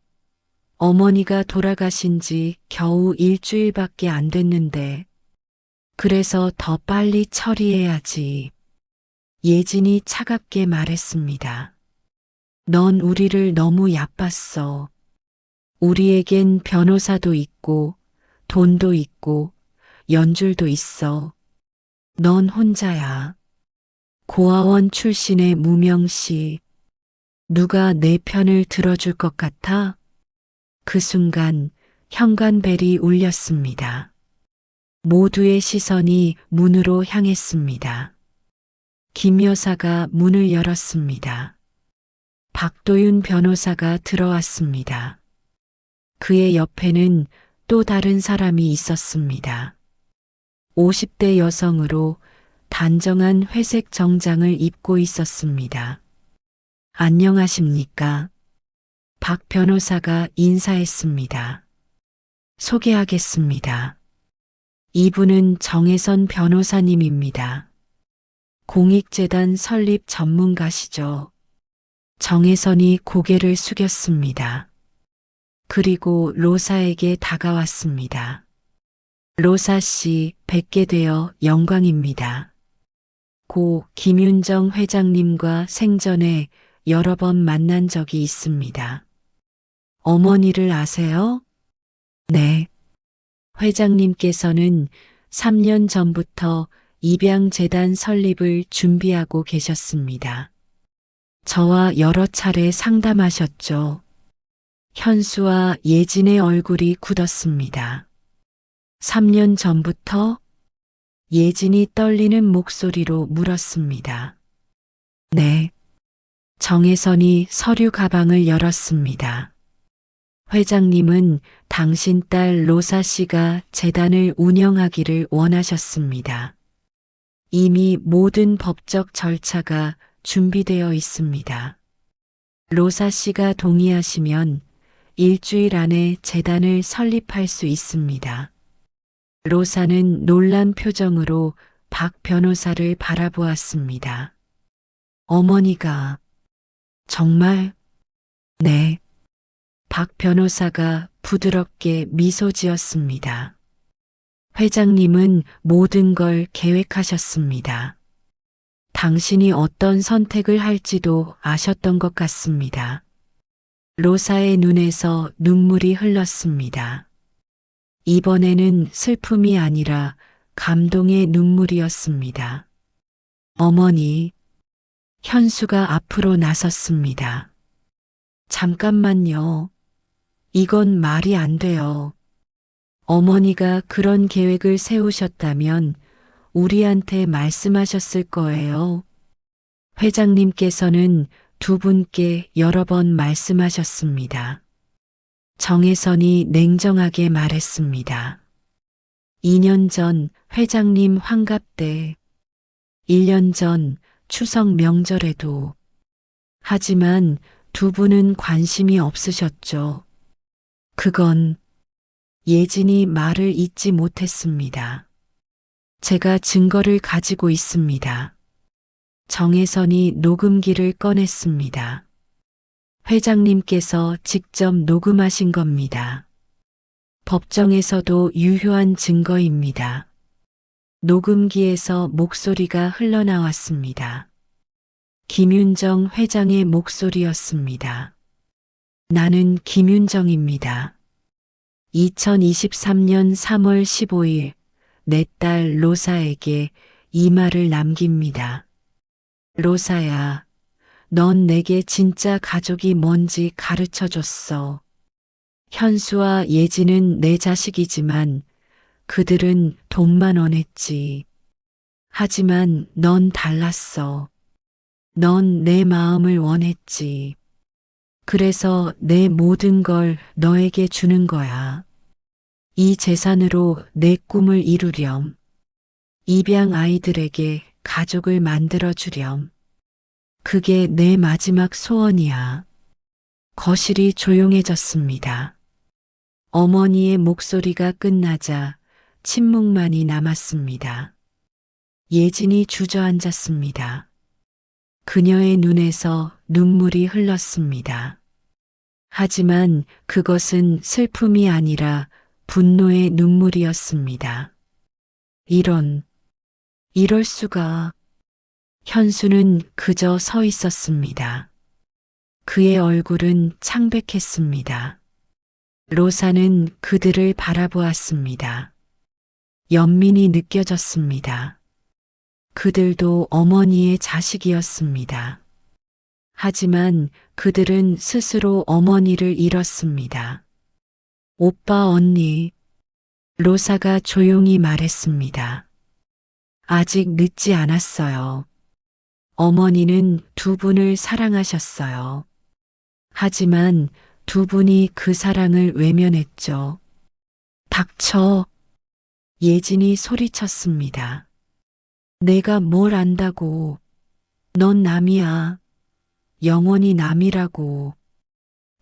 어머니가 돌아가신 지 겨우 일주일밖에 안 됐는데. 그래서 더 빨리 처리해야지. 예진이 차갑게 말했습니다. 넌 우리를 너무 얕봤어. 우리에겐 변호사도 있고, 돈도 있고, 연줄도 있어. 넌 혼자야. 고아원 출신의 무명씨. 누가 내 편을 들어줄 것 같아? 그 순간 현관벨이 울렸습니다. 모두의 시선이 문으로 향했습니다. 김 여사가 문을 열었습니다. 박도윤 변호사가 들어왔습니다. 그의 옆에는 또 다른 사람이 있었습니다. 50대 여성으로 단정한 회색 정장을 입고 있었습니다. 안녕하십니까? 박 변호사가 인사했습니다. 소개하겠습니다. 이분은 정혜선 변호사님입니다. 공익재단 설립 전문가시죠. 정혜선이 고개를 숙였습니다. 그리고 로사에게 다가왔습니다. 로사 씨, 뵙게 되어 영광입니다. 고 김윤정 회장님과 생전에 여러 번 만난 적이 있습니다. 어머니를 아세요? 네. 회장님께서는 3년 전부터 입양재단 설립을 준비하고 계셨습니다. 저와 여러 차례 상담하셨죠. 현수와 예진의 얼굴이 굳었습니다. 3년 전부터? 예진이 떨리는 목소리로 물었습니다. 네. 정혜선이 서류 가방을 열었습니다. 회장님은 당신 딸 로사 씨가 재단을 운영하기를 원하셨습니다. 이미 모든 법적 절차가 준비되어 있습니다. 로사 씨가 동의하시면 일주일 안에 재단을 설립할 수 있습니다. 로사는 놀란 표정으로 박 변호사를 바라보았습니다. 어머니가 정말? 네. 박 변호사가 부드럽게 미소 지었습니다. 회장님은 모든 걸 계획하셨습니다. 당신이 어떤 선택을 할지도 아셨던 것 같습니다. 로사의 눈에서 눈물이 흘렀습니다. 이번에는 슬픔이 아니라 감동의 눈물이었습니다. 어머니, 현수가 앞으로 나섰습니다. 잠깐만요. 이건 말이 안 돼요. 어머니가 그런 계획을 세우셨다면 우리한테 말씀하셨을 거예요. 회장님께서는 두 분께 여러 번 말씀하셨습니다. 정혜선이 냉정하게 말했습니다. 2년 전 회장님 환갑 때, 1년 전 추석 명절에도. 하지만 두 분은 관심이 없으셨죠. 그건 예진이 말을 잇지 못했습니다. 제가 증거를 가지고 있습니다. 정혜선이 녹음기를 꺼냈습니다. 회장님께서 직접 녹음하신 겁니다. 법정에서도 유효한 증거입니다. 녹음기에서 목소리가 흘러나왔습니다. 김윤정 회장의 목소리였습니다. 나는 김윤정입니다. 2023년 3월 15일 내 딸 로사에게 이 말을 남깁니다. 로사야, 넌 내게 진짜 가족이 뭔지 가르쳐줬어. 현수와 예진은 내 자식이지만 그들은 돈만 원했지. 하지만 넌 달랐어. 넌 내 마음을 원했지. 그래서 내 모든 걸 너에게 주는 거야. 이 재산으로 내 꿈을 이루렴. 입양 아이들에게 가족을 만들어 주렴. 그게 내 마지막 소원이야. 거실이 조용해졌습니다. 어머니의 목소리가 끝나자 침묵만이 남았습니다. 예진이 주저앉았습니다. 그녀의 눈에서 눈물이 흘렀습니다. 하지만 그것은 슬픔이 아니라 분노의 눈물이었습니다. 이럴 수가. 현수는 그저 서 있었습니다. 그의 얼굴은 창백했습니다. 로사는 그들을 바라보았습니다. 연민이 느껴졌습니다. 그들도 어머니의 자식이었습니다. 하지만 그들은 스스로 어머니를 잃었습니다. 오빠, 언니, 로사가 조용히 말했습니다. 아직 늦지 않았어요. 어머니는 두 분을 사랑하셨어요. 하지만 두 분이 그 사랑을 외면했죠. 닥쳐. 예진이 소리쳤습니다. 내가 뭘 안다고. 넌 남이야. 영원히 남이라고.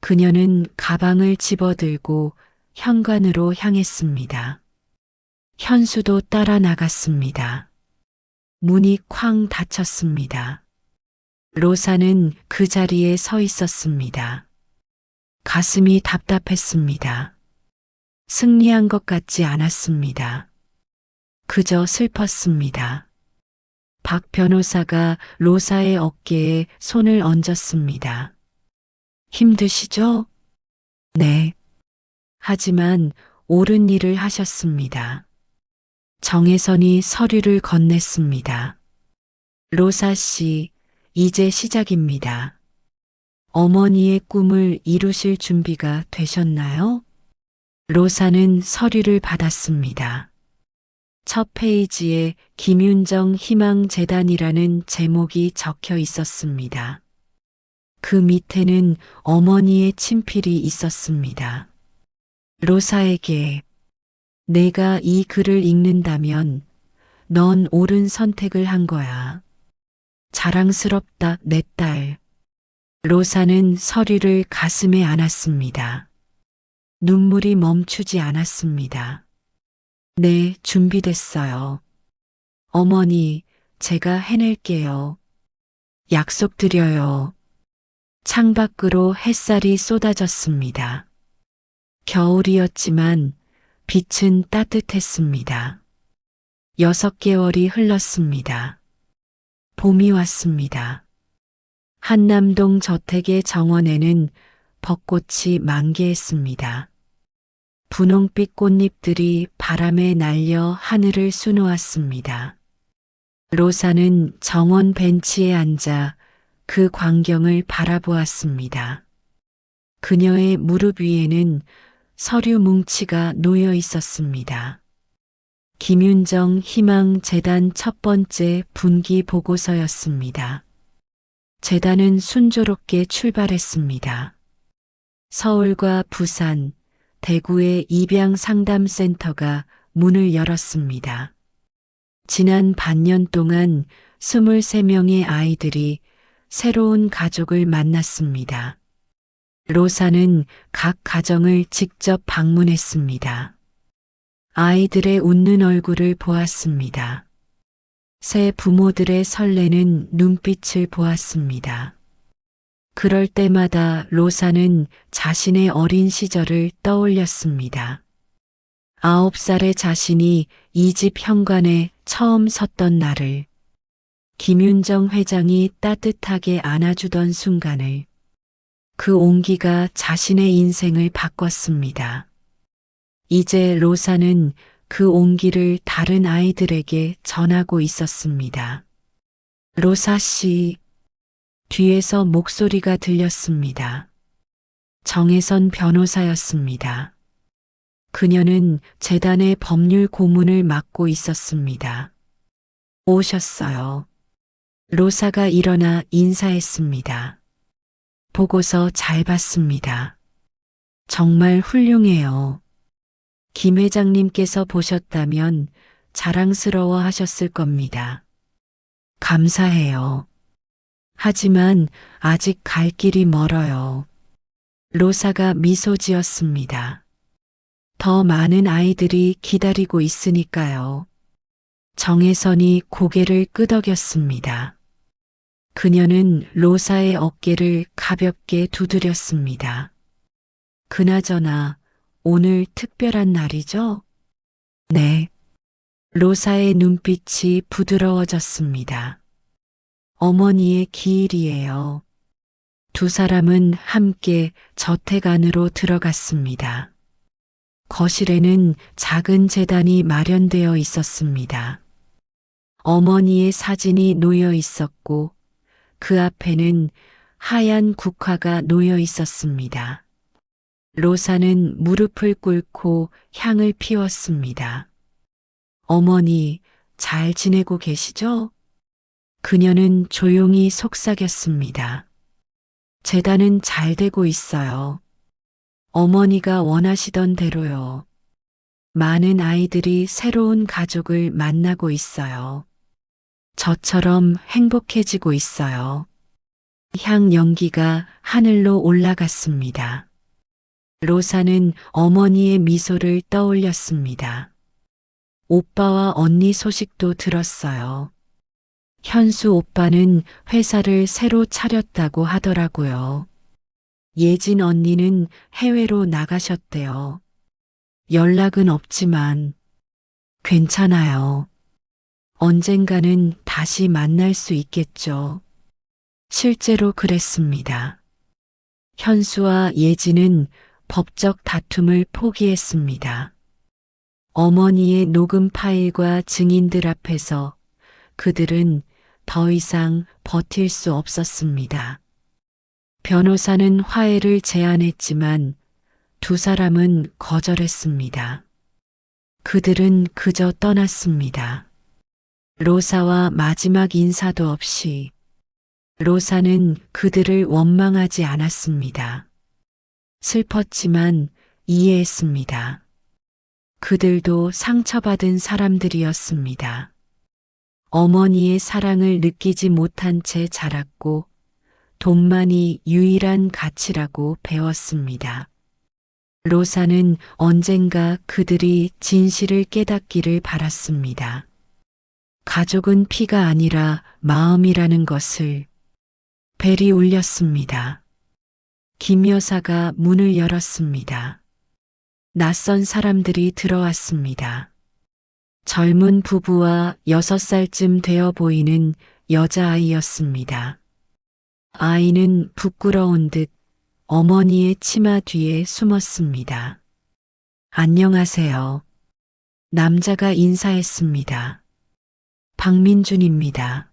그녀는 가방을 집어들고 현관으로 향했습니다. 현수도 따라 나갔습니다. 문이 쾅 닫혔습니다. 로사는 그 자리에 서 있었습니다. 가슴이 답답했습니다. 승리한 것 같지 않았습니다. 그저 슬펐습니다. 박 변호사가 로사의 어깨에 손을 얹었습니다. 힘드시죠? 네. 하지만 옳은 일을 하셨습니다. 정혜선이 서류를 건넸습니다. 로사 씨, 이제 시작입니다. 어머니의 꿈을 이루실 준비가 되셨나요? 로사는 서류를 받았습니다. 첫 페이지에 김윤정 희망재단이라는 제목이 적혀 있었습니다. 그 밑에는 어머니의 친필이 있었습니다. 로사에게 내가 이 글을 읽는다면 넌 옳은 선택을 한 거야. 자랑스럽다, 내 딸. 로사는 서류를 가슴에 안았습니다. 눈물이 멈추지 않았습니다. 네, 준비됐어요. 어머니, 제가 해낼게요. 약속드려요. 창밖으로 햇살이 쏟아졌습니다. 겨울이었지만 빛은 따뜻했습니다. 6개월이 흘렀습니다. 봄이 왔습니다. 한남동 저택의 정원에는 벚꽃이 만개했습니다. 분홍빛 꽃잎들이 바람에 날려 하늘을 수놓았습니다. 로사는 정원 벤치에 앉아 그 광경을 바라보았습니다. 그녀의 무릎 위에는 서류 뭉치가 놓여 있었습니다. 김윤정 희망재단 첫 번째 분기 보고서였습니다. 재단은 순조롭게 출발했습니다. 서울과 부산, 대구의 입양 상담센터가 문을 열었습니다. 지난 반년 동안 23명의 아이들이 새로운 가족을 만났습니다. 로사는 각 가정을 직접 방문했습니다. 아이들의 웃는 얼굴을 보았습니다. 새 부모들의 설레는 눈빛을 보았습니다. 그럴 때마다 로사는 자신의 어린 시절을 떠올렸습니다. 9살의 자신이 이 집 현관에 처음 섰던 날을, 김윤정 회장이 따뜻하게 안아주던 순간을, 그 온기가 자신의 인생을 바꿨습니다. 이제 로사는 그 온기를 다른 아이들에게 전하고 있었습니다. 로사 씨, 뒤에서 목소리가 들렸습니다. 정혜선 변호사였습니다. 그녀는 재단의 법률 고문을 맡고 있었습니다. 오셨어요. 로사가 일어나 인사했습니다. 보고서 잘 봤습니다. 정말 훌륭해요. 김 회장님께서 보셨다면 자랑스러워 하셨을 겁니다. 감사해요. 하지만 아직 갈 길이 멀어요. 로사가 미소 지었습니다. 더 많은 아이들이 기다리고 있으니까요. 정혜선이 고개를 끄덕였습니다. 그녀는 로사의 어깨를 가볍게 두드렸습니다. 그나저나 오늘 특별한 날이죠? 네. 로사의 눈빛이 부드러워졌습니다. 어머니의 기일이에요. 두 사람은 함께 저택 안으로 들어갔습니다. 거실에는 작은 제단이 마련되어 있었습니다. 어머니의 사진이 놓여 있었고 그 앞에는 하얀 국화가 놓여 있었습니다. 로사는 무릎을 꿇고 향을 피웠습니다. 어머니, 잘 지내고 계시죠? 그녀는 조용히 속삭였습니다. 재단은 잘 되고 있어요. 어머니가 원하시던 대로요. 많은 아이들이 새로운 가족을 만나고 있어요. 저처럼 행복해지고 있어요. 향 연기가 하늘로 올라갔습니다. 로사는 어머니의 미소를 떠올렸습니다. 오빠와 언니 소식도 들었어요. 현수 오빠는 회사를 새로 차렸다고 하더라고요. 예진 언니는 해외로 나가셨대요. 연락은 없지만 괜찮아요. 언젠가는 다시 만날 수 있겠죠. 실제로 그랬습니다. 현수와 예진은 법적 다툼을 포기했습니다. 어머니의 녹음 파일과 증인들 앞에서 그들은 더 이상 버틸 수 없었습니다. 변호사는 화해를 제안했지만 두 사람은 거절했습니다. 그들은 그저 떠났습니다. 로사와 마지막 인사도 없이. 로사는 그들을 원망하지 않았습니다. 슬펐지만 이해했습니다. 그들도 상처받은 사람들이었습니다. 어머니의 사랑을 느끼지 못한 채 자랐고 돈만이 유일한 가치라고 배웠습니다. 로사는 언젠가 그들이 진실을 깨닫기를 바랐습니다. 가족은 피가 아니라 마음이라는 것을. 벨이 울렸습니다. 김 여사가 문을 열었습니다. 낯선 사람들이 들어왔습니다. 젊은 부부와 6살쯤 되어 보이는 여자아이였습니다. 아이는 부끄러운 듯 어머니의 치마 뒤에 숨었습니다. 안녕하세요. 남자가 인사했습니다. 박민준입니다.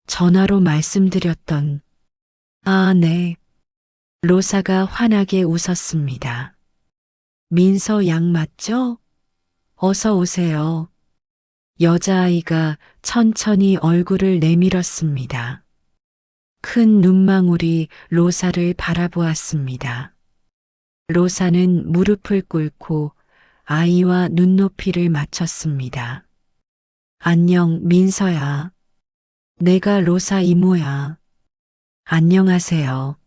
전화로 말씀드렸던. 아, 네. 로사가 환하게 웃었습니다. 민서 양 맞죠? 어서 오세요. 여자아이가 천천히 얼굴을 내밀었습니다. 큰 눈망울이 로사를 바라보았습니다. 로사는 무릎을 꿇고 아이와 눈높이를 맞췄습니다. 안녕, 민서야. 내가 로사 이모야. 안녕하세요.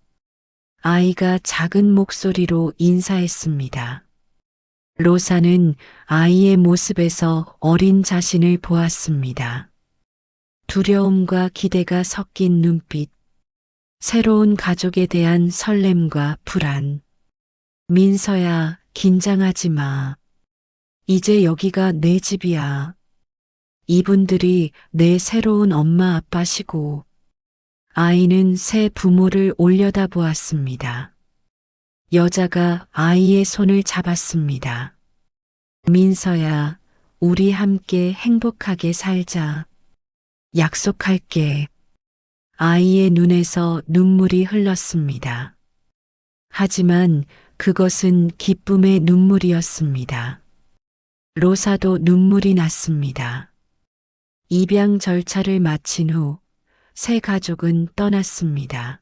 아이가 작은 목소리로 인사했습니다. 로사는 아이의 모습에서 어린 자신을 보았습니다. 두려움과 기대가 섞인 눈빛, 새로운 가족에 대한 설렘과 불안. 민서야, 긴장하지 마. 이제 여기가 내 집이야. 이분들이 내 새로운 엄마 아빠시고. 아이는 새 부모를 올려다보았습니다. 여자가 아이의 손을 잡았습니다. 민서야, 우리 함께 행복하게 살자. 약속할게. 아이의 눈에서 눈물이 흘렀습니다. 하지만 그것은 기쁨의 눈물이었습니다. 로사도 눈물이 났습니다. 입양 절차를 마친 후 새 가족은 떠났습니다.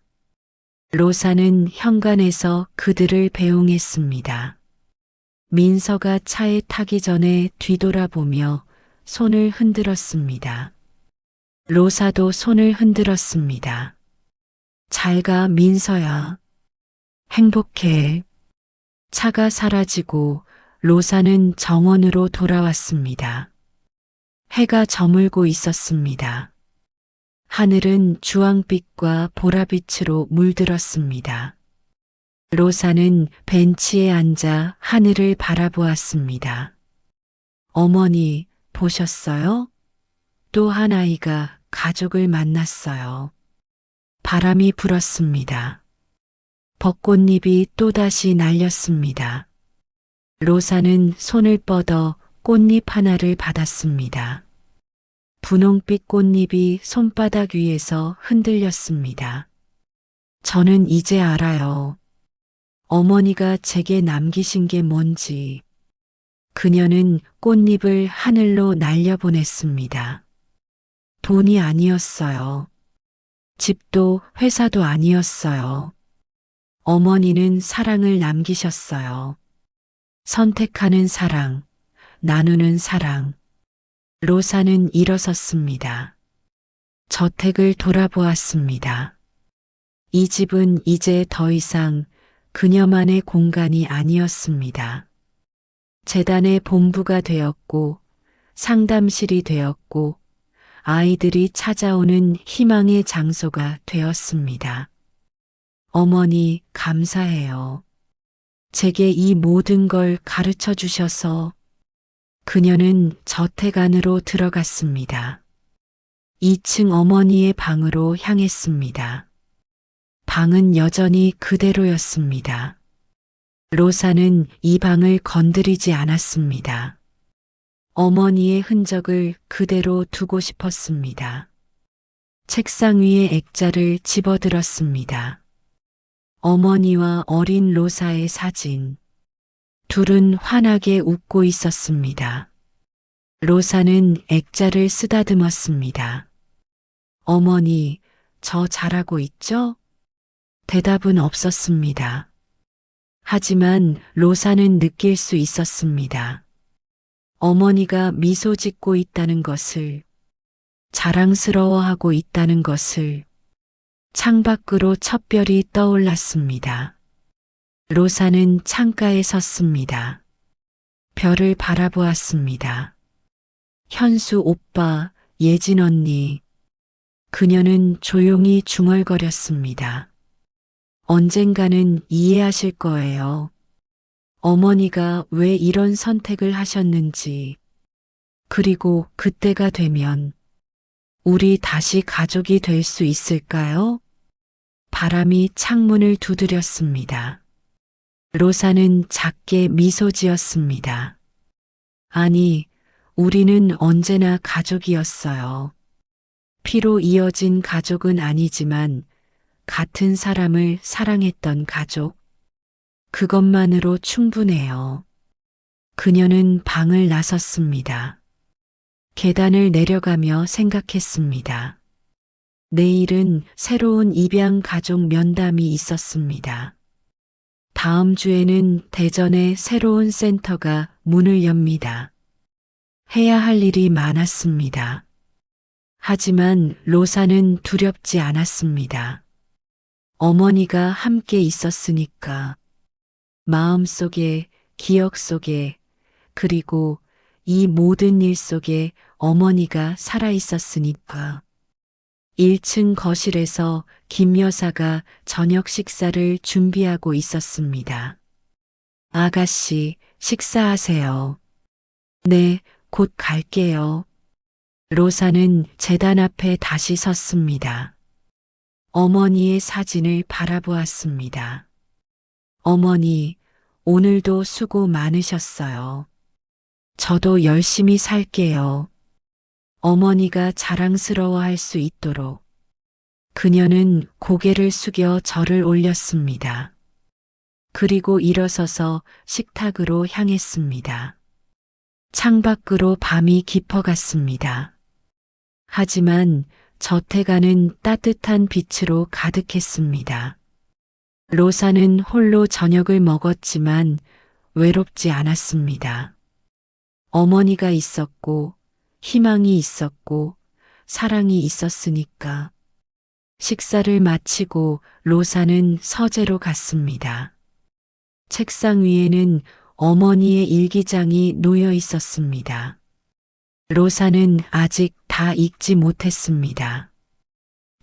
로사는 현관에서 그들을 배웅했습니다. 민서가 차에 타기 전에 뒤돌아보며 손을 흔들었습니다. 로사도 손을 흔들었습니다. 잘 가, 민서야. 행복해. 차가 사라지고 로사는 정원으로 돌아왔습니다. 해가 저물고 있었습니다. 하늘은 주황빛과 보라빛으로 물들었습니다. 로사는 벤치에 앉아 하늘을 바라보았습니다. 어머니, 보셨어요? 또 한 아이가 가족을 만났어요. 바람이 불었습니다. 벚꽃잎이 또다시 날렸습니다. 로사는 손을 뻗어 꽃잎 하나를 받았습니다. 분홍빛 꽃잎이 손바닥 위에서 흔들렸습니다. 저는 이제 알아요. 어머니가 제게 남기신 게 뭔지. 그녀는 꽃잎을 하늘로 날려보냈습니다. 돈이 아니었어요. 집도 회사도 아니었어요. 어머니는 사랑을 남기셨어요. 선택하는 사랑, 나누는 사랑. 로사는 일어섰습니다. 저택을 돌아보았습니다. 이 집은 이제 더 이상 그녀만의 공간이 아니었습니다. 재단의 본부가 되었고, 상담실이 되었고, 아이들이 찾아오는 희망의 장소가 되었습니다. 어머니, 감사해요. 제게 이 모든 걸 가르쳐 주셔서. 그녀는 저택 안으로 들어갔습니다. 2층 어머니의 방으로 향했습니다. 방은 여전히 그대로였습니다. 로사는 이 방을 건드리지 않았습니다. 어머니의 흔적을 그대로 두고 싶었습니다. 책상 위에 액자를 집어들었습니다. 어머니와 어린 로사의 사진. 둘은 환하게 웃고 있었습니다. 로사는 액자를 쓰다듬었습니다. 어머니, 저 잘하고 있죠? 대답은 없었습니다. 하지만 로사는 느낄 수 있었습니다. 어머니가 미소 짓고 있다는 것을, 자랑스러워하고 있다는 것을. 창밖으로 첫 별이 떠올랐습니다. 로사는 창가에 섰습니다. 별을 바라보았습니다. 현수 오빠, 예진 언니. 그녀는 조용히 중얼거렸습니다. 언젠가는 이해하실 거예요. 어머니가 왜 이런 선택을 하셨는지. 그리고 그때가 되면 우리 다시 가족이 될 수 있을까요? 바람이 창문을 두드렸습니다. 로사는 작게 미소 지었습니다. 아니, 우리는 언제나 가족이었어요. 피로 이어진 가족은 아니지만 같은 사람을 사랑했던 가족. 그것만으로 충분해요. 그녀는 방을 나섰습니다. 계단을 내려가며 생각했습니다. 내일은 새로운 입양 가족 면담이 있었습니다. 다음 주에는 대전의 새로운 센터가 문을 엽니다. 해야 할 일이 많았습니다. 하지만 로사는 두렵지 않았습니다. 어머니가 함께 있었으니까. 마음속에, 기억 속에, 그리고 이 모든 일 속에 어머니가 살아 있었으니까. 1층 거실에서 김 여사가 저녁 식사를 준비하고 있었습니다. 아가씨, 식사하세요. 네, 곧 갈게요. 로사는 재단 앞에 다시 섰습니다. 어머니의 사진을 바라보았습니다. 어머니, 오늘도 수고 많으셨어요. 저도 열심히 살게요. 어머니가 자랑스러워할 수 있도록. 그녀는 고개를 숙여 절을 올렸습니다. 그리고 일어서서 식탁으로 향했습니다. 창밖으로 밤이 깊어갔습니다. 하지만 저택 안은 따뜻한 빛으로 가득했습니다. 로사는 홀로 저녁을 먹었지만 외롭지 않았습니다. 어머니가 있었고, 희망이 있었고, 사랑이 있었으니까. 식사를 마치고 로사는 서재로 갔습니다. 책상 위에는 어머니의 일기장이 놓여 있었습니다. 로사는 아직 다 읽지 못했습니다.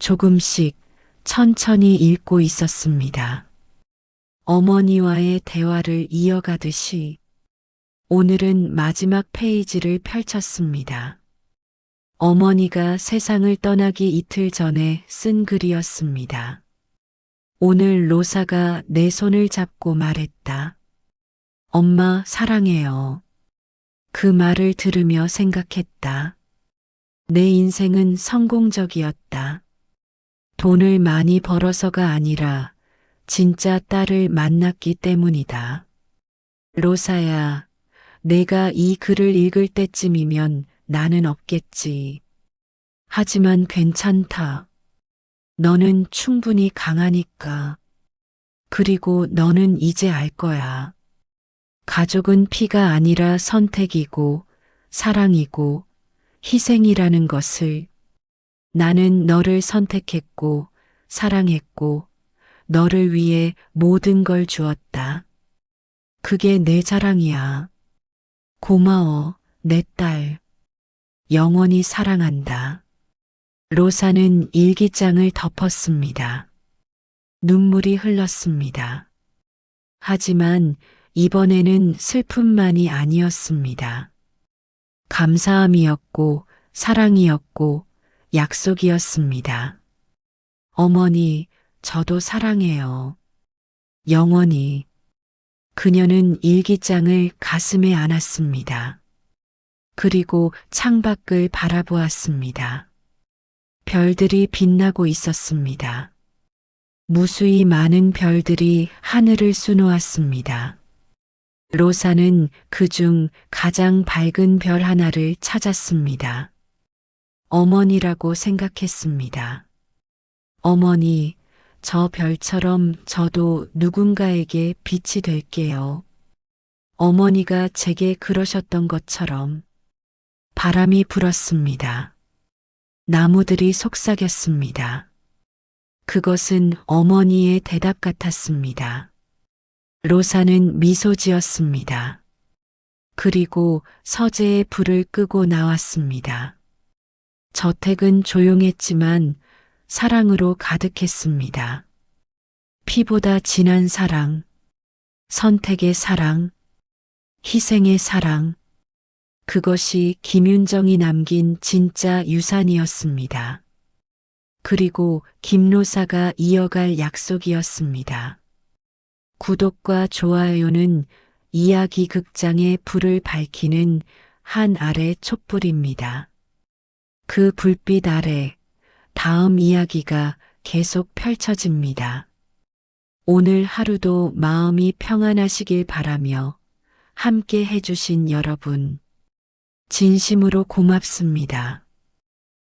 조금씩 천천히 읽고 있었습니다. 어머니와의 대화를 이어가듯이 오늘은 마지막 페이지를 펼쳤습니다. 어머니가 세상을 떠나기 이틀 전에 쓴 글이었습니다. 오늘 로사가 내 손을 잡고 말했다. 엄마 사랑해요. 그 말을 들으며 생각했다. 내 인생은 성공적이었다. 돈을 많이 벌어서가 아니라 진짜 딸을 만났기 때문이다. 로사야, 내가 이 글을 읽을 때쯤이면 나는 없겠지. 하지만 괜찮다. 너는 충분히 강하니까. 그리고 너는 이제 알 거야. 가족은 피가 아니라 선택이고 사랑이고 희생이라는 것을. 나는 너를 선택했고 사랑했고 너를 위해 모든 걸 주었다. 그게 내 자랑이야. 고마워, 내 딸. 영원히 사랑한다. 로사는 일기장을 덮었습니다. 눈물이 흘렀습니다. 하지만 이번에는 슬픔만이 아니었습니다. 감사함이었고 사랑이었고 약속이었습니다. 어머니, 저도 사랑해요. 영원히. 그녀는 일기장을 가슴에 안았습니다. 그리고 창밖을 바라보았습니다. 별들이 빛나고 있었습니다. 무수히 많은 별들이 하늘을 수놓았습니다. 로사는 그중 가장 밝은 별 하나를 찾았습니다. 어머니라고 생각했습니다. 어머니, 저 별처럼 저도 누군가에게 빛이 될게요. 어머니가 제게 그러셨던 것처럼. 바람이 불었습니다. 나무들이 속삭였습니다. 그것은 어머니의 대답 같았습니다. 로사는 미소 지었습니다. 그리고 서재에 불을 끄고 나왔습니다. 저택은 조용했지만 사랑으로 가득했습니다. 피보다 진한 사랑, 선택의 사랑, 희생의 사랑, 그것이 김윤정이 남긴 진짜 유산이었습니다. 그리고 김로사가 이어갈 약속이었습니다. 구독과 좋아요는 이야기 극장의 불을 밝히는 한 알의 촛불입니다. 그 불빛 아래 다음 이야기가 계속 펼쳐집니다. 오늘 하루도 마음이 평안하시길 바라며 함께 해주신 여러분, 진심으로 고맙습니다.